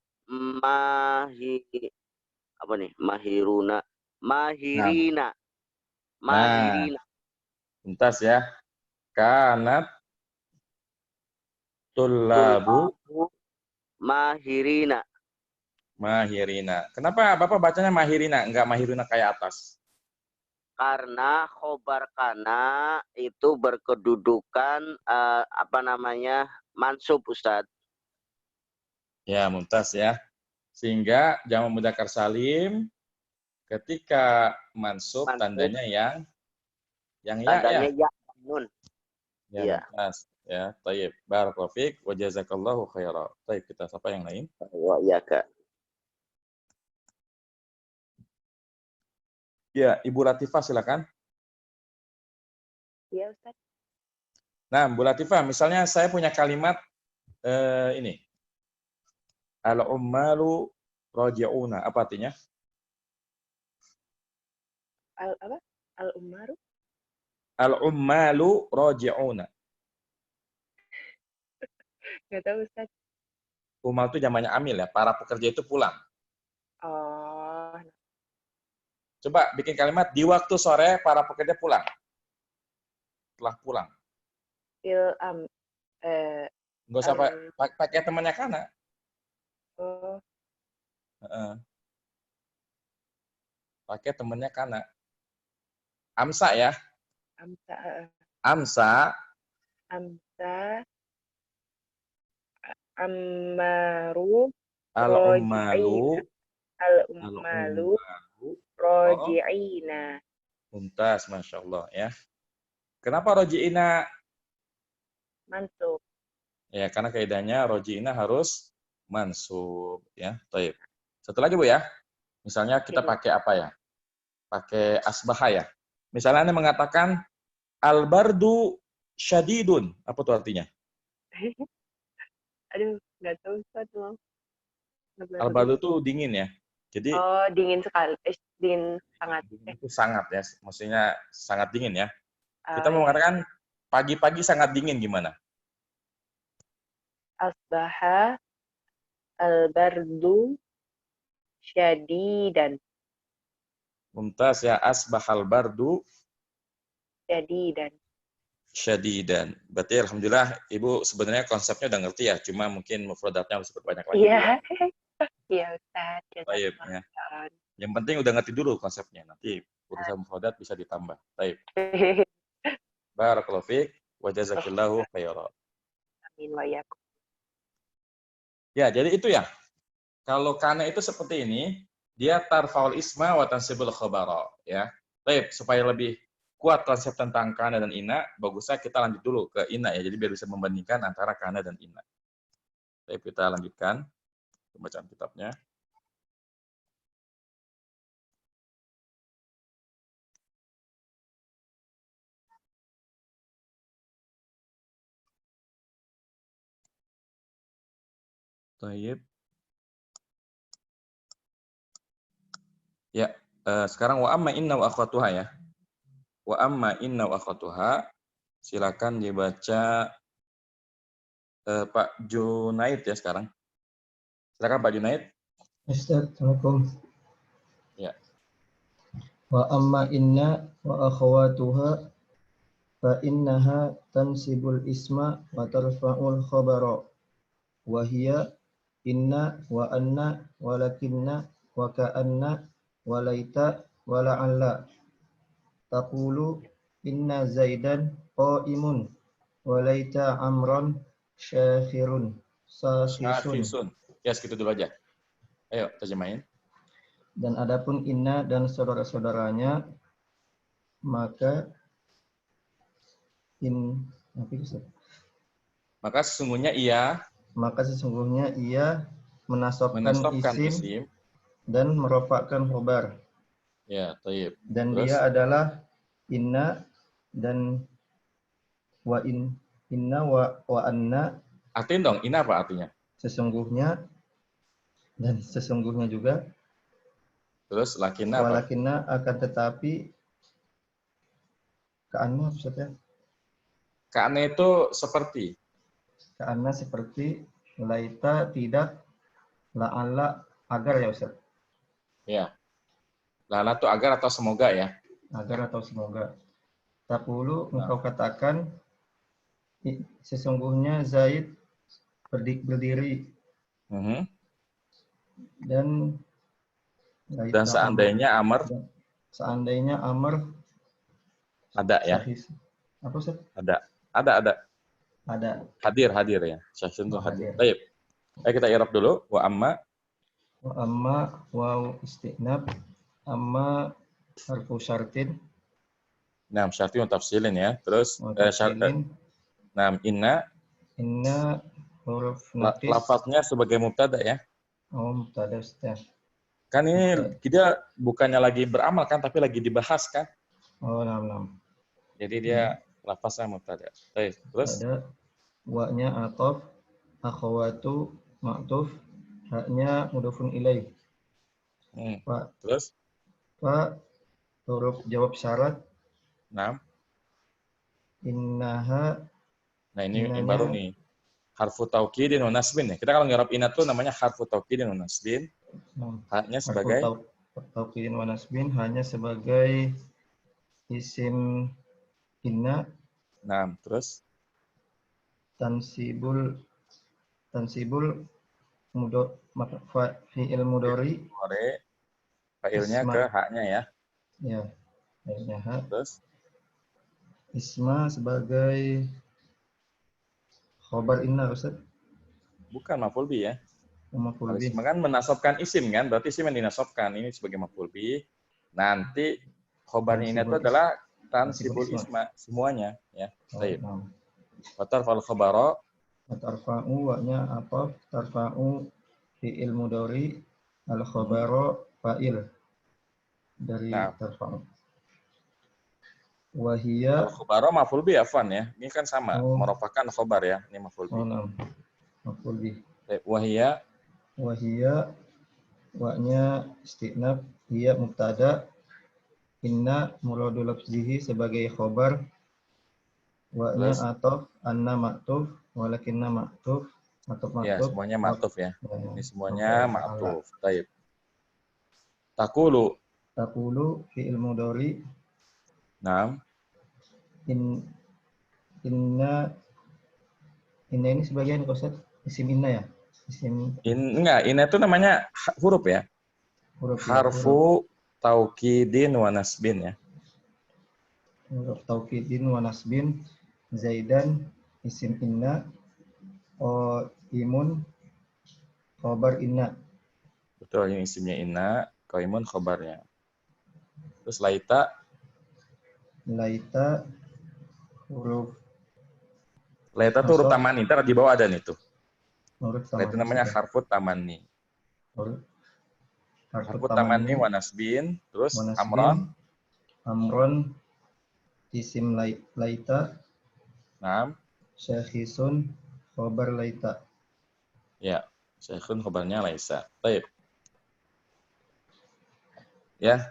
mahirina. Tuntas ya. Kanat tullabu mahirina. Kenapa Bapak bacanya mahirina, enggak mahiruna kayak atas? Karena khobar kana itu berkedudukan mansub, Ustadz. Ya, mumtaz ya. Sehingga jamak mudzakkar salim ketika mansub tandanya yang tandanya ya. Nun. Ya, Iya. mumtaz. Ya, tayyib. Barakallahu fiik wa jazakallahu khairan. Tayyib, kita sapa yang lain. Wa iya, Kak. Ya, Ibu Latifah silakan. Iya, Ustaz. Nah, Bu Latifah, misalnya saya punya kalimat ini. Al-ummalu raji'una. Apa artinya? Al-ummaru? Al-ummalu raji'una. Nggak tahu, Ustaz. Ummal itu jamaknya amil ya. Para pekerja itu pulang. Oh. Coba bikin kalimat di waktu sore para pekerja pulang. Telah pulang. Nggak usah pakai temannya kana. Oh. Pakai temannya kana. Amsa ya. Amsa. Al-ummalu roji'ina. Mumtaz, Masya Allah ya. Kenapa roji'ina? Mansub. Ya, karena kaidahnya roji'ina harus mansub ya. Taib. Satu lagi Bu ya. Misalnya kita pakai apa ya? Pakai asbaha ya. Misalnya Anda mengatakan al-bardu syadidun. Apa tuh artinya? Aduh, nggak tahu Ustaz. Al-bardu itu dingin ya. Jadi dingin sekali. Dingin sangat. Itu sangat ya. Maksudnya sangat dingin ya. Kita mau mengatakan pagi-pagi sangat dingin gimana? Asbaha al-bardu syadidan. Mumtaz ya, asbahal bardu syadidan. Berarti alhamdulillah Ibu sebenarnya konsepnya udah ngerti ya, cuma mungkin mufradatnya harus diperbanyak lagi. Iya. Iya, Ustaz. Baik ya. Yang penting udah ngerti dulu konsepnya, nanti urusan mufradat bisa ditambah. Baik. Barakallahu fiik wa jazakillahu khairan. Amin wa iyyakum. Ya, jadi itu ya. Kalau kana itu seperti ini, dia tarfaul isma wa tansibul khabara ya. Baik, supaya lebih kuat konsep tentang kana dan ina, bagusnya kita lanjut dulu ke ina ya. Jadi biar bisa membandingkan antara kana dan ina. Baik, kita lanjutkan pembacaan kitabnya. Baik. Ya, sekarang wa amma inna wa akhwatuha ya. Wa amma inna wa akhwatuha, silakan dibaca Pak Junaid ya sekarang. Silakan Pak Junaid. Assalamualaikum. Ya. Wa amma inna wa akhwatuha fa innaha tansibul isma wa tarfa'ul khabara. Wa hiya inna wa anna wa lakinna wa ka'anna wa laita wa la'alla. Taqulu inna zaidan qa'imun wa laita amran syakhirun sakhisun. Ya, segitu dulu aja. Ayo, terjemahin. Dan adapun inna dan saudara-saudaranya, maka apa itu, Ustaz? Maka sesungguhnya ia Maka sesungguhnya ia menasabkan menasabkan isim isim. dan merofakkan khobar. Ya, taib. Dan Terus? dia adalah inna dan inna wa anna, Artiin dong, ini apa artinya? sesungguhnya dan sesungguhnya juga, Terus lakinna apa? walakinna akan tetapi, ka'anna Ustaz ya? Ka'anna itu seperti. Ka'anna seperti, laita tidak, la'alla agar ya Ustaz? Ya. Lala itu agar atau semoga ya? Agar atau semoga. Taqulu, Nah. engkau katakan, sesungguhnya Zaid berdiri, dan Dan seandainya Amr ada ya? Apa Ustaz? Ada. Ada. Hadir ya. Syahsun itu hadir. Hadir. Baik. Ayo kita i'rab dulu. Wa amma Waw istinab, amma harfu syartin. Nah, syarti tafsilin ya. Terus inna huruf naqis. lafaznya sebagai mubtada ya. Oh, mubtada Ustaz. Kan ini kita bukannya lagi beramal kan, tapi lagi dibahas kan. Oh, nam. Jadi dia lafaznya mubtada. Baik, terus ada wa-nya ataf, akhawatu ma'tuf, haknya mudhofun ilaih. Terus Fa huruf jawab syarat. Innaha. Nah, ini yang baru nih. Harfu taukidin wa nasbin nih. Kita kalau ngerap inna tuh namanya harfu taukidin wa nasbin. Haknya sebagai taukidin wa nasbin, hanya sebagai isim inna. Nah, terus tansibul fi'il mudhari. Fa'ilnya ke haknya ya. Ya, haknya hak. Terus isma sebagai khobar inna Ustaz. Bukan maf'ul bi ya. Maf'ul bi. Kan menasabkan isim kan, berarti isim yang dinasabkan ini sebagai maf'ul bi. Nanti khobarnya ini itu adalah tansibul isma semuanya ya. Baik. Wa tarfa'ul khabara. Wa tarfa'u wa-nya apa? Tarfa'u fi'il mudhari, al khabara fa'il dari tarfa'u. Wa hiya al-khabara maf'ul bi afwan ya. Ini kan sama, merupakan khabar ya. Ini maf'ul bi. Maf'ul bi. Wa hiya wa-nya istinab, hiya mubtada, inna muradu lafzihi sebagai khabar, wa-nya ataf, anna ma'tuf, walakinna ma'tuf, ataf ma'tuf. Ya, semuanya ma'tuf ya. Ini semuanya ma'tuf. Baik. Taqulu fi'il mudhari. Inna ini sebagian Ustaz, isim inna ya? Inna itu namanya huruf ya. Harfu taukidin wa nasbin ya. Huruf taukidin wa nasbin. Zaidan isim inna, imun khabar inna. Betul, ini isimnya inna, qaimun khabarnya. Terus laita huruf. Laita itu huruf tamani, ntar di bawah ada nih tuh. Itu namanya harfu tamani. Harfu tamani wa nasbin, terus amron isim laita. Syakhisun khabar laita. Ya, syekhun khabarnya laisa. Baik. Ya,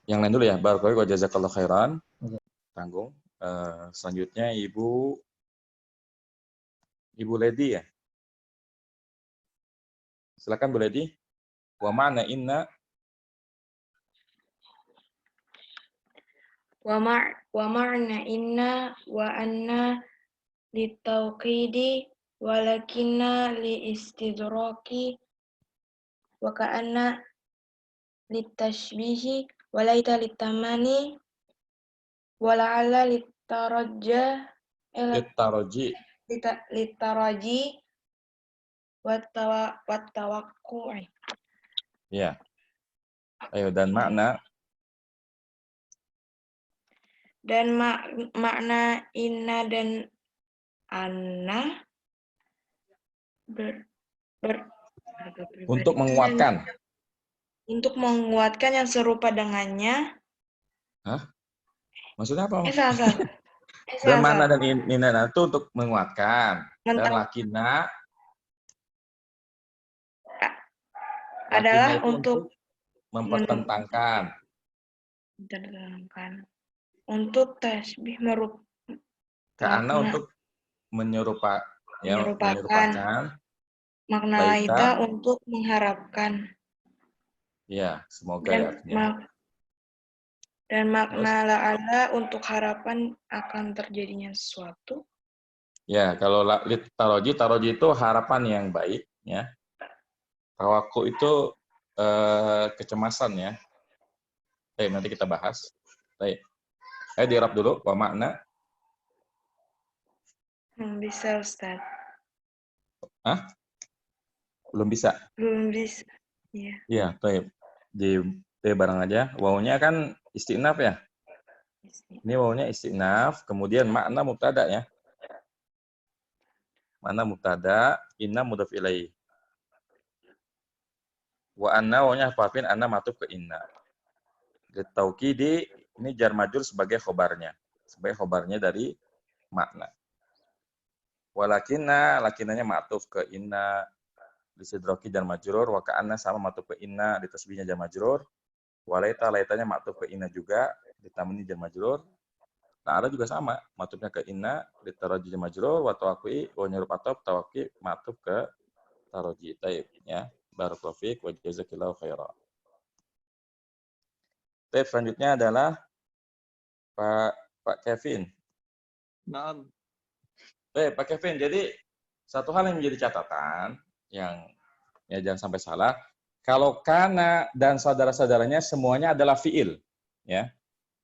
yang lain dulu ya. Barakallahu wa jazakallahu khairan. Tanggung. Selanjutnya Ibu Ledi ya. Silakan Bu Ledi. Wa ma'na inna. Wa ma'na inna wa anna litauqidi walakinna liistidraki wa ka'anna litashbihi walaita litamani wala'alla litaraji wattawaqqu'i. Ya. Ayo, dan makna Dan makna inna dan anna Untuk menguatkan. untuk menguatkan yang serupa dengannya. Hah? Maksudnya apa? Salah. Dan mana dan inna itu untuk menguatkan. Dan lakina adalah itu untuk mempertentangkan. Untuk tasbih Karena untuk menyerupakan. Makna laita untuk mengharapkan. Ya, semoga ya artinya. Dan makna la'ala untuk harapan akan terjadinya sesuatu. Ya, kalau taroji itu harapan yang baik, ya. Tawaku itu kecemasan, ya. Baik, nanti kita bahas. Baik. Di Arab dulu, wa makna. Bisa, Ustaz. Hah? Belum bisa? Belum bisa. Iya. Iya, baik. Di barang aja. Wawunya kan istinaf ya. Ini wawunya istinaf, kemudian makna mubtada ya. Makna mubtada, inna mudhaf ilaih. Wa anna wawunya hafafin, anna matuf ke inna. Taukidi ini jar majrur sebagai khobarnya. Sebagai khobarnya dari makna. Lakinanya matuf ke inna. Lisidroki jar majrur, wa ka'anna sama matuf ke inna, di tasbihnya jar majrur. Laitanya matuf ke inna juga, ditamani jar majrur. Nah, ada juga sama, matufnya ke inna, ditaraji jar majrur, wa tawaqi, wa nyuruf atop, tawaqi, matuf ke taroji. Taib, ya. Barakallahu fiik, wa jazakillahu khairan. Taib, selanjutnya adalah Pak Kevin. Nah. Baik, Pak Kevin, jadi satu hal yang menjadi catatan, yang ya jangan sampai salah, kalau kana dan saudara-saudaranya semuanya adalah fiil, ya.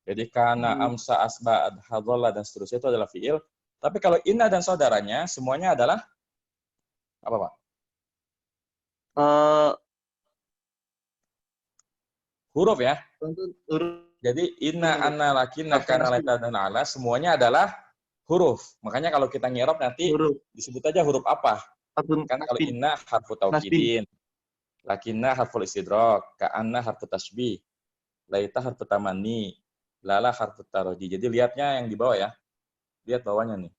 Jadi kana, amsa, asba, hadhalla dan seterusnya itu adalah fiil. Tapi kalau inna dan saudaranya semuanya adalah apa, Pak? Huruf ya. Jadi inna, anna, lakinna, kana, laita dan ala semuanya adalah huruf. Makanya kalau kita ngirab nanti disebut aja huruf apa? Kan kalau inna harfu taukidin, lakinna harful istidrak, ka'anna harfu tasbih, laita harfu tamani, lala harfu taroji. Jadi lihatnya yang di bawah ya. Lihat bawahnya nih.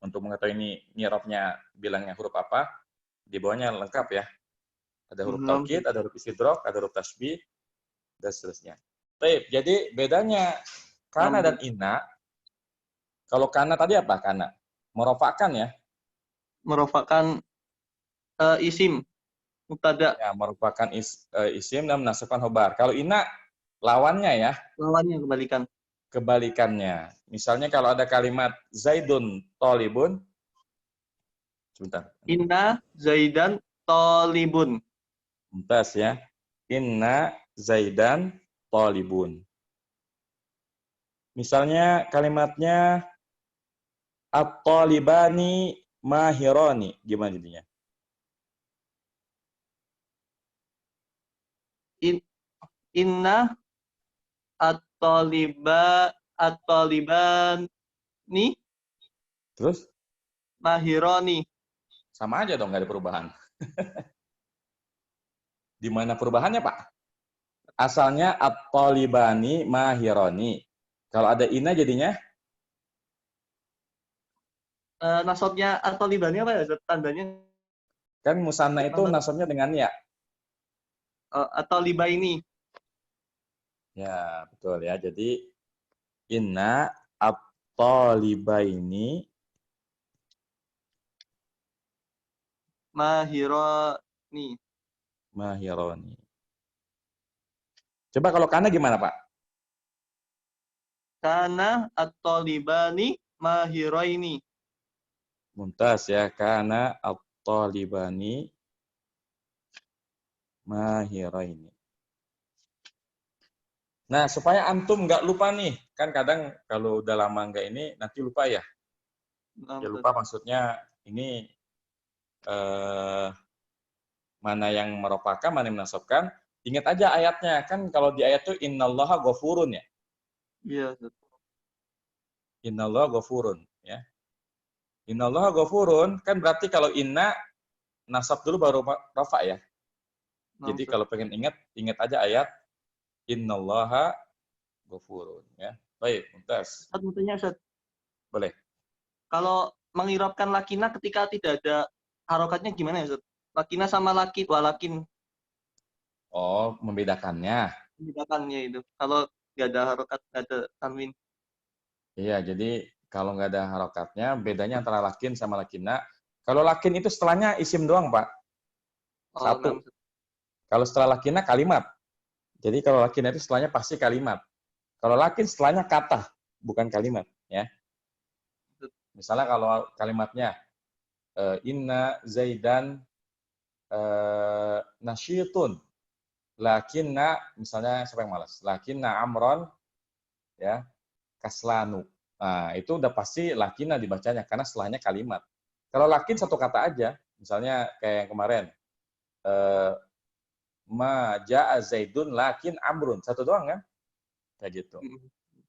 Untuk mengetahui ini nyirabnya bilangnya huruf apa, di bawahnya lengkap ya. Ada huruf taukid, ada huruf istidrak, ada huruf tasbih, dan seterusnya. Baik, jadi bedanya kana dan inna, kalau kana tadi apa kana? Merofakkan ya. Merofakkan isim mubtada. Ya, merupakan isim dan menasabkan khobar. Kalau inna lawannya ya. Lawannya kebalikan. Kebalikannya. Misalnya kalau ada kalimat Zaidun tolibun. Sebentar. Inna Zaidan tolibun. Mumtaz ya. Inna Zaidan tolibun. Misalnya kalimatnya at-talibani mahirani. Gimana jadinya? Inna at-talibani. Terus? Mahirani. Sama aja dong, nggak ada perubahan. Di mana perubahannya, Pak? Asalnya at-talibani mahirani. Kalau ada inna jadinya? Nasabnya at-talibani apa ya? Tandanya? Kan musanna itu nasabnya dengan ya. At-talibaini. Ya, betul ya. Jadi inna at-talibaini mahirani. Mahirani. Coba kalau kana gimana, Pak? Kana at-talibani mahiraini. Mumtaz ya, kana at-talibani mahiraini. Nah, supaya antum nggak lupa nih, kan kadang kalau udah lama nggak ini, nanti lupa ya. Ya lupa maksudnya ini mana yang merupakan, mana yang menasabkan. Ingat aja ayatnya, kan kalau di ayat itu innallaha ghafurun ya. Iya. Innallaha ghafurun, ya. Innallaha ghafurun kan berarti kalau inna nasab dulu baru rafa ya. Jadi kalau pengen ingat aja ayat innallaha ghafurun, ya. Baik, Mumtaz. Ustaz, mau tanya, Ustaz. Boleh. Kalau mengirabkan lakina ketika tidak ada harokatnya gimana ya, Ustaz? Lakina sama laki, walakin. Oh, membedakannya. Membedakannya itu. Kalau nggak ada harokat, nggak ada tanwin. Iya, jadi kalau nggak ada harokatnya, bedanya antara lakin sama lakina. Kalau lakin itu setelahnya isim doang, Pak. Satu. Kalau setelah lakina kalimat. Jadi kalau lakina itu setelahnya pasti kalimat. Kalau lakin setelahnya kata, bukan kalimat, ya. Misalnya kalau kalimatnya inna zaidan nasyitun, lakinna, misalnya siapa yang malas? Lakinna amron, ya, kaslanu. Nah, itu udah pasti lakinna dibacanya karena setelahnya kalimat. Kalau lakin satu kata aja, misalnya kayak yang kemarin, ma ja'a zaidun lakin amrun, satu doang kan? Kayak gitu.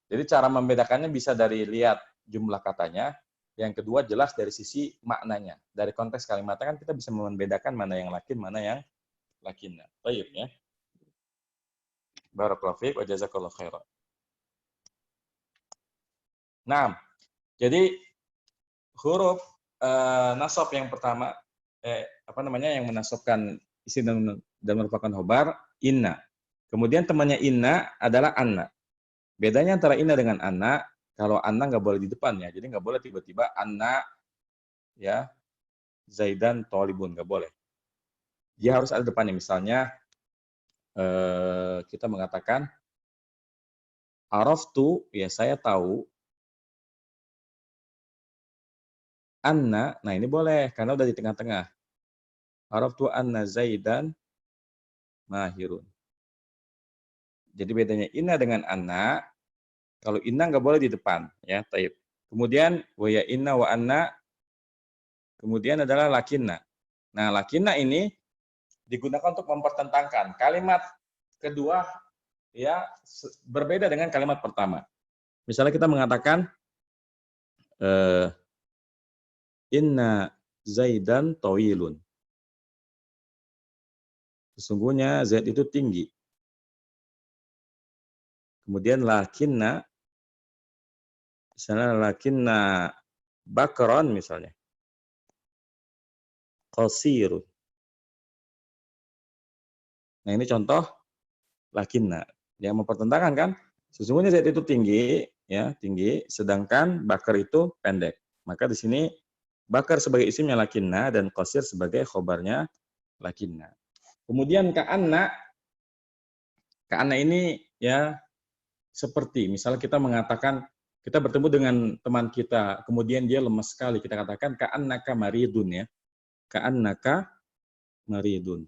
Jadi cara membedakannya bisa dari lihat jumlah katanya, yang kedua jelas dari sisi maknanya. Dari konteks kalimatnya kan kita bisa membedakan mana yang lakin, mana yang lakinna. Baik ya. Barakallahu fiik wa jazakallahu khairan. Nah, jadi huruf nasab yang pertama yang menasabkan isim dan merupakan khobar inna. Kemudian temannya inna adalah anna. Bedanya antara inna dengan anna, kalau anna nggak boleh di depannya, jadi nggak boleh tiba-tiba anna ya zaidan thalibun, nggak boleh. Dia harus ada depannya. Misalnya kita mengatakan araftu, ya saya tahu. Anna, nah ini boleh karena udah di tengah-tengah. Araftu anna zaidan mahirun. Jadi bedanya inna dengan anna. Kalau inna nggak boleh di depan, ya, taib. Kemudian wa ya inna wa anna. Kemudian adalah lakinna. Nah, lakinna ini digunakan untuk mempertentangkan. Kalimat kedua ya berbeda dengan kalimat pertama. Misalnya kita mengatakan inna zaidan tawilun. Sesungguhnya Zaid itu tinggi. Kemudian lakinna, misalnya lakinna bakron misalnya. Qasirun. Nah ini contoh lakinna. Yang mempertentangkan kan, sesungguhnya Zaid itu tinggi, ya tinggi, sedangkan Bakar itu pendek. Maka di sini Bakar sebagai isimnya lakinna dan Qasir sebagai khobarnya lakinna. Kemudian ka'anna ini ya seperti, misalnya kita mengatakan, kita bertemu dengan teman kita, kemudian dia lemas sekali, kita katakan ka'annaka maridun ya. Ka'annaka maridun.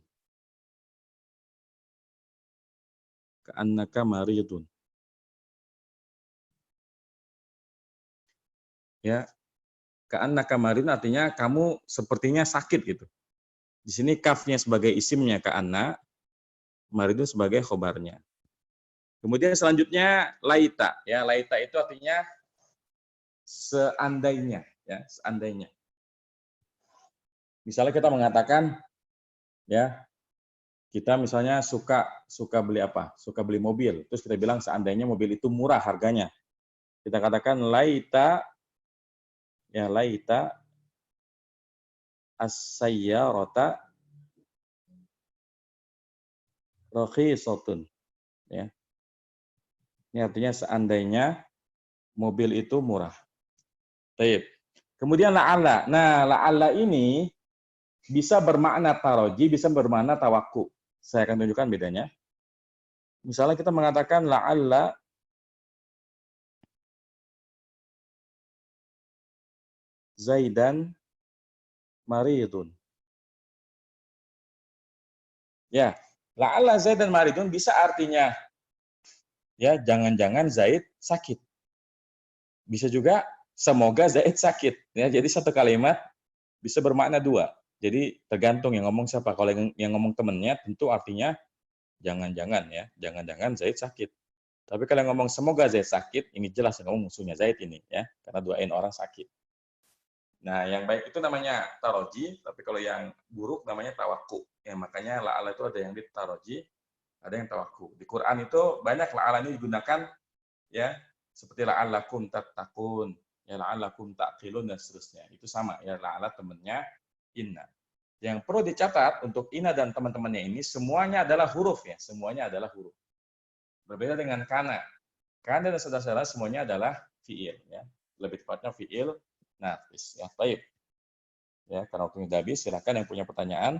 Ka'annaka maridun. Ya, ka'annaka maridun artinya kamu sepertinya sakit gitu. Di sini kafnya sebagai isimnya ka'anna, maridun sebagai khobarnya. Kemudian selanjutnya laita, ya laita itu artinya seandainya, ya seandainya. Misalnya kita mengatakan, ya kita misalnya suka beli apa? Suka beli mobil, terus kita bilang seandainya mobil itu murah harganya, kita katakan laita, ya laita as-sayyarata rakhisatun, ya. Ini artinya seandainya mobil itu murah. Baik. Kemudian la'alla. Nah, la'alla ini bisa bermakna taroji, bisa bermakna tawakku. Saya akan tunjukkan bedanya. Misalnya kita mengatakan la'alla Zaidan maridun. Ya, la'alla Zaidan maridun bisa artinya ya, jangan-jangan Zaid sakit. Bisa juga semoga Zaid sakit. Ya, jadi satu kalimat bisa bermakna dua. Jadi tergantung yang ngomong siapa. Kalau yang ngomong temennya tentu artinya jangan-jangan ya, jangan-jangan Zaid sakit. Tapi kalau yang ngomong semoga Zaid sakit, ini jelas yang ngomong musuhnya Zaid ini ya, karena doain orang sakit. Nah, yang baik itu namanya taroji, tapi kalau yang buruk namanya tawaku. Ya, makanya la'ala itu ada yang di taroji, ada yang tawaku. Di Quran itu banyak la'ala ini digunakan ya, seperti la'allakum tattaqun, ya la'allakum ta'qilun dan seterusnya. Itu sama ya, la'ala temannya inna. Yang perlu dicatat untuk inna dan teman-temannya ini semuanya adalah huruf ya, semuanya adalah huruf. Berbeda dengan kana. Kana dan saudara-saudara semuanya adalah fi'il ya. Lebih tepatnya fi'il naqis ya. Baik. Ya, karena waktunya sudah habis, silakan yang punya pertanyaan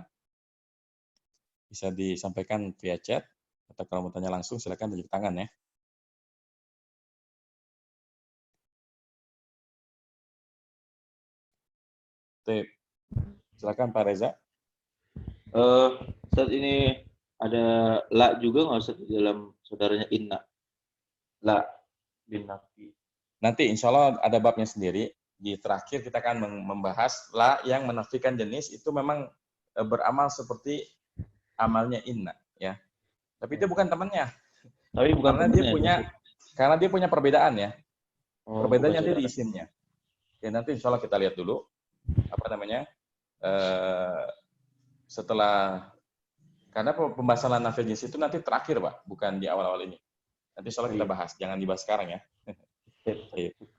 bisa disampaikan via chat atau kalau mau tanya langsung silakan tunjuk tangan ya. Baik. Silakan Pak Reza. Saat ini ada la juga nggak Ustaz di dalam saudaranya inna? La bin nafi. Nanti insya Allah ada babnya sendiri. Di terakhir kita akan membahas la yang menafikan jenis itu memang beramal seperti amalnya inna ya. Tapi itu bukan temannya. Tapi bukan karena dia punya perbedaan ya. Perbedaannya nanti di saudara. isimnya. Ya nanti insya Allah kita lihat dulu apa namanya setelah karena pembahasan nafi jenis itu nanti terakhir Pak, bukan di awal-awal ini. Nanti insya Allah kita bahas, jangan dibahas sekarang ya.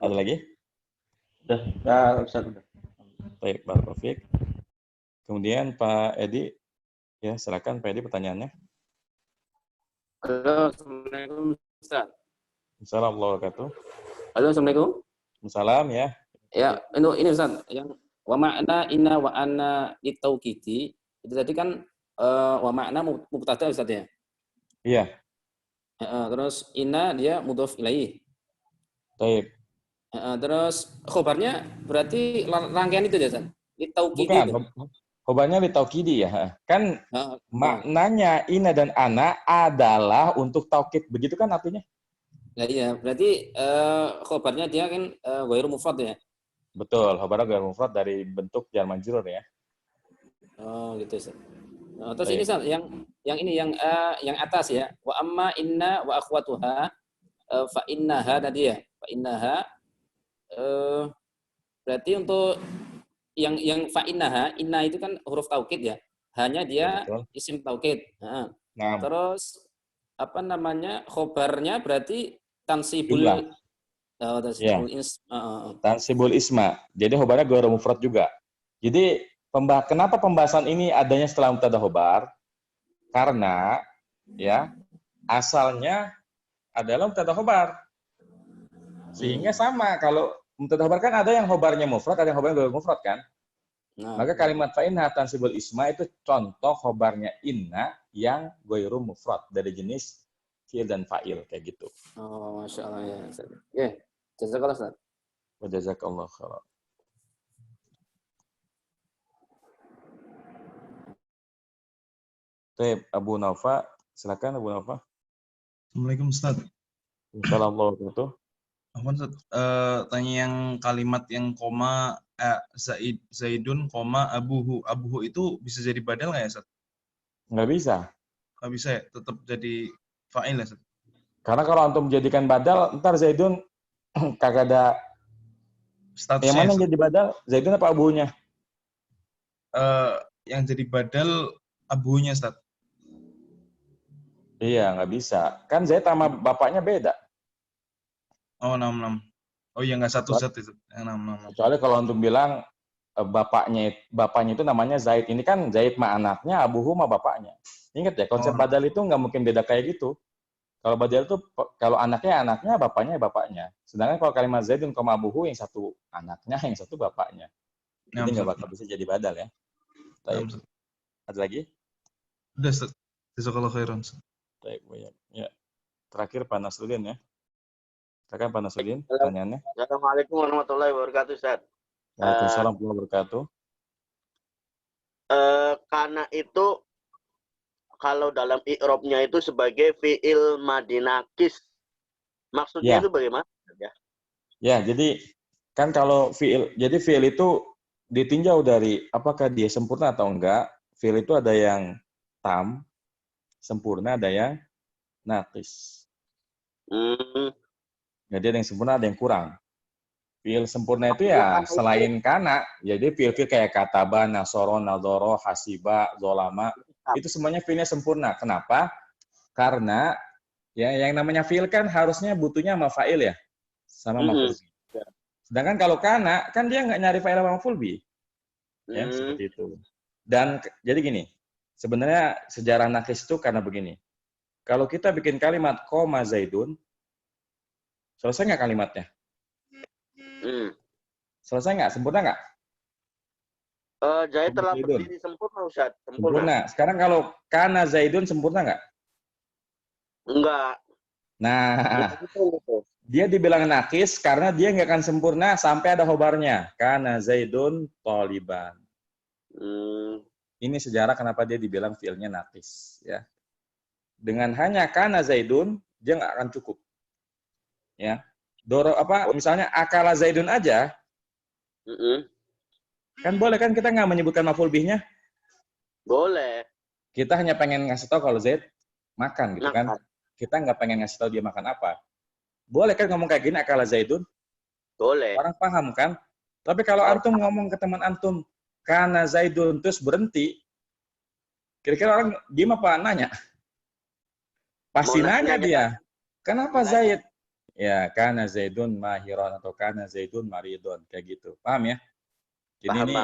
Ada lagi? Udah, Ustaz udah. Baik, Pak Taufik. Kemudian Pak Edi, ya silakan Pak Edi pertanyaannya. Halo, Assalamualaikum Ustaz. Assalamualaikum warahmatullahi wabarakatuh. Halo, Assalamualaikum. Salam ya. Ya, ini Ustaz, yang wa ma'na inna wa anna litaukidi itu tadi kan wa ma'na mubtada Ustaz ya. Iya. Terus inna dia mudhof ilaih. Baik. Terus khobarnya berarti rangkaian itu ya Ustaz. Litaukidi. Bukan, khobarnya litaukidi ya. Kan maknanya inna dan ana adalah untuk taukid. Begitu kan artinya? Ya, iya, berarti khobarnya dia kan ghairu mufrad ya. Betul, khobarnya ghairu mufrad dari bentuk jar majrur ya. Oh, gitu Ustaz. Terus ini Ustaz, yang ini yang atas ya. Wa amma inna wa akhwatuha fa innaha tadi ya. Fa innaha berarti untuk yang fa innaha, inna itu kan huruf taukid ya. Hanya dia isim taukid. Nah. Terus apa namanya? Khobarnya berarti tansibul tansibul isma. Jadi khobarnya ghairu mufrad juga. Jadi kenapa pembahasan ini adanya setelah mubtada khobar? Karena ya asalnya adalah mubtada khobar. Sehingga sama kalau mubtada khobar kan ada yang khobarnya mufrad, ada yang khobarnya ghairu mufrad kan? Maka kalimat fa inna tansibul isma itu contoh khobarnya inna yang ghairu mufrad dari jenis fi'il dan fa'il kayak gitu. Oh, Masya Allah ya. Ya, jazakallah Ustaz. Wa jazakallahu khairan. Baik, Abu Naufa, silakan Abu Naufa. Assalamualaikum Ustaz. Assalamualaikum. Ustaz, tanya yang kalimat yang koma Zaidun koma abuhu. Abuhu itu bisa jadi badal nggak ya Ustaz? Nggak bisa. Nggak bisa ya, tetap jadi fa'il ya Ustaz? Karena kalau untuk menjadikan badal, ntar Zaidun kagak ada statusnya. Yang mana yang jadi badal? Zaidun apa abuhunya? Yang jadi badal abuhunya Ustaz. Iya, nggak bisa. Kan Zaid sama bapaknya beda. Oh, 66. Oh iya, nggak satu Zat itu. 66. Kecuali kalau untuk bilang bapaknya itu namanya Zaid. Ini kan Zaid ma anaknya, abuhu ma bapaknya. Ingat ya, konsep badal itu nggak mungkin beda kayak gitu. Kalau badal itu, kalau anaknya, bapaknya. Sedangkan kalau kalimat Zaidun koma abuhu, yang satu anaknya, yang satu bapaknya. Jadi nggak bakal bisa jadi badal ya. Baik. Ada lagi? Udah Ustaz. Jazakallahu khairan. Baik, ya. Terakhir Pak Nasruddin ya. Silakan Pak Nasruddin, pertanyaannya. Assalamualaikum warahmatullahi wabarakatuh, Ustaz. Waalaikumsalam warahmatullahi wabarakatuh. Karena itu kalau dalam i'rabnya itu sebagai fi'il madinakis. Maksudnya itu bagaimana? Ya, jadi kan kalau fi'il itu ditinjau dari apakah dia sempurna atau enggak. Fi'il itu ada yang tam, sempurna, ada yang naqis. Jadi ada yang sempurna, ada yang kurang. Fiil sempurna itu ya selain kana, jadi fiil-fiil kayak kataba, nasoro, nadoro, hasiba, zolama, itu semuanya fiilnya sempurna. Kenapa? Karena ya yang namanya fiil kan harusnya butuhnya sama fa'il ya, sama maf'ul bih. Sedangkan kalau kana, kan dia nggak nyari fa'il sama maf'ul bih. Ya, seperti itu. Dan jadi gini, sebenarnya sejarah nakis itu karena begini. Kalau kita bikin kalimat koma Zaidun, selesai nggak kalimatnya? Selesai nggak? Sempurna nggak? Zaid telah berdiri sempurna, Ustaz. Sempurna. Sekarang kalau kana Zaidun sempurna nggak? Enggak. Nah, dia dibilang nakis karena dia nggak akan sempurna sampai ada khobarnya. Kana Zaidun toliban. Ini sejarah kenapa dia dibilang fiilnya nakis. Ya. Dengan hanya kana Zaidun, dia nggak akan cukup. Ya. Misalnya akala Zaidun aja, kan boleh kan kita nggak menyebutkan maf'ul bihnya? Boleh. Kita hanya pengen ngasih tahu kalau Zaid makan gitu kan. Kita nggak pengen ngasih tahu dia makan apa. Boleh kan ngomong kayak gini akala Zaidun? Boleh. Orang paham kan? Tapi kalau antum ngomong ke teman antum, kana Zaidun terus berhenti, kira-kira orang diem apa nanya? Pasti nanya dia. Kenapa Zaid? Ya, kana Zaidun mahiron atau kana Zaidun maridon. Kayak gitu. Paham ya? Jadi ini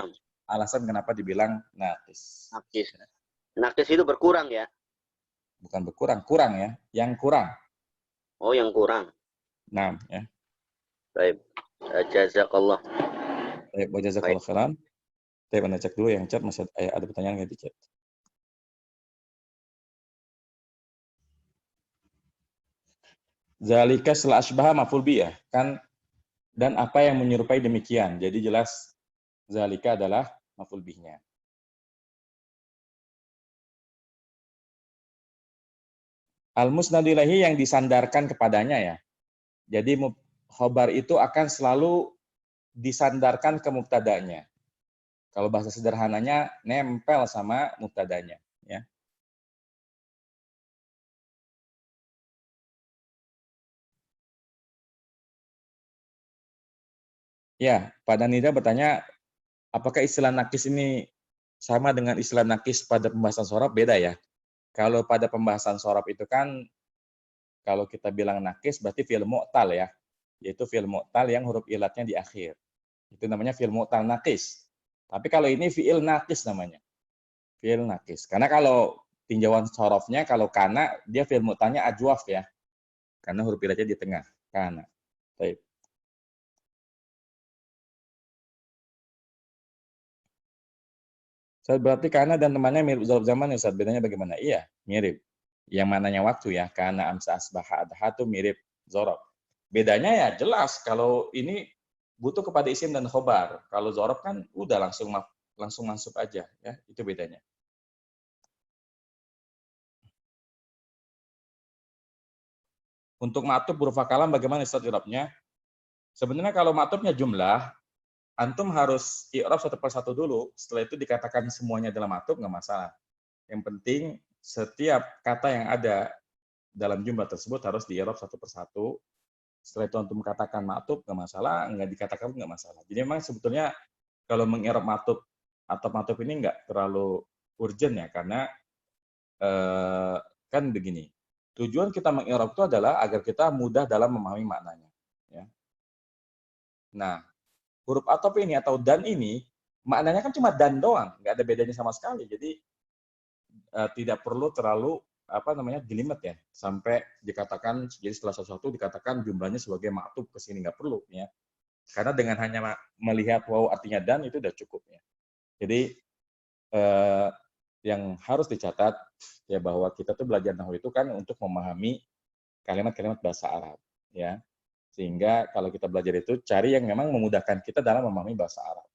alasan kenapa dibilang nakis. Nakis. Nakis itu berkurang ya? Bukan berkurang, kurang ya. Yang kurang. Oh, yang kurang. Nah, ya. Baik. Jazakallah. Baik, jazakallah khairan. Saya mau cek dulu yang chat, masih ada pertanyaan nggak di chat? Zalika setelah asbaha maf'ul bih ya, kan, dan apa yang menyerupai demikian. Jadi jelas zalika adalah maf'ul bihnya. Al-musnadu ilaihi yang disandarkan kepadanya ya. Jadi khobar itu akan selalu disandarkan ke mubtadanya. Kalau bahasa sederhananya nempel sama mubtadanya ya. Ya, Pak Danida bertanya, apakah istilah nakis ini sama dengan istilah nakis pada pembahasan sorob? Beda ya. Kalau pada pembahasan sorob itu kan, kalau kita bilang nakis berarti fi'il mu'tal ya. Yaitu fi'il mu'tal yang huruf ilatnya di akhir. Itu namanya fi'il mu'tal nakis. Tapi kalau ini fi'il nakis namanya. Fi'il nakis. Karena kalau tinjauan sorofnya, kalau kana, dia fi'il mu'talnya ajwaf ya. Karena huruf ilatnya di tengah. Kana. Baik. Ustaz, berarti kana dan temannya mirip dzarf zaman ya Ustaz. Bedanya bagaimana? Iya, mirip. Yang mananya waktu ya. Kana amsa asbaha adha itu mirip dzarf. Bedanya ya jelas kalau ini butuh kepada isim dan khobar. Kalau dzarf kan udah langsung masuk aja ya. Itu bedanya. Untuk ma'tuf huruf kalam bagaimana Ustaz i'rabnya? Sebenarnya kalau ma'tufnya jumlah, antum harus i'rab satu persatu dulu. Setelah itu dikatakan semuanya dalam ma'tuf nggak masalah. Yang penting setiap kata yang ada dalam jumlah tersebut harus di-i'rab satu persatu. Setelah itu antum katakan ma'tuf nggak masalah, nggak dikatakan nggak masalah. Jadi memang sebetulnya kalau meng-i'rab ma'tuf atau ma'tuf ini nggak terlalu urgent ya, karena kan begini. Tujuan kita meng-i'rab itu adalah agar kita mudah dalam memahami maknanya. Ya. Nah, huruf atop ini atau dan ini maknanya kan cuma dan doang, nggak ada bedanya sama sekali. Jadi tidak perlu terlalu jelimet ya sampai dikatakan jadi setelah sesuatu dikatakan jumlahnya sebagai maktub ke sini, nggak perlu ya. Karena dengan hanya melihat wow artinya dan itu udah cukup ya. Jadi yang harus dicatat ya bahwa kita tuh belajar nahwu itu kan untuk memahami kalimat-kalimat bahasa Arab ya. Sehingga kalau kita belajar itu cari yang memang memudahkan kita dalam memahami bahasa Arab.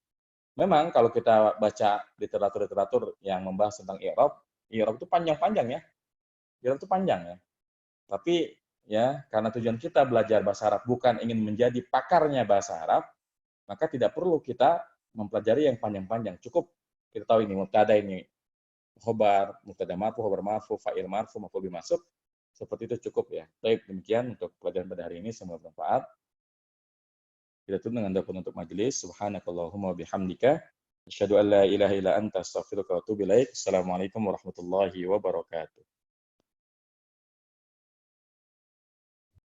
Memang kalau kita baca literatur-literatur yang membahas tentang i'rab itu panjang-panjang ya. I'rab itu panjang ya. Tapi ya karena tujuan kita belajar bahasa Arab bukan ingin menjadi pakarnya bahasa Arab, maka tidak perlu kita mempelajari yang panjang-panjang. Cukup kita tahu ini mubtada, ini khobar, mubtada marfu, khobar marfu, fa'il marfu, maf'ul bih mansub. Seperti itu cukup ya. Baik, demikian untuk pelajaran pada hari ini, semoga bermanfaat. Kita tutup dengan doa penutup majelis. Subhanakallahumma bihamdika asyhadu an la ilaha illa anta astaghfiruka wa atubu ilaik. Assalamualaikum warahmatullahi wabarakatuh.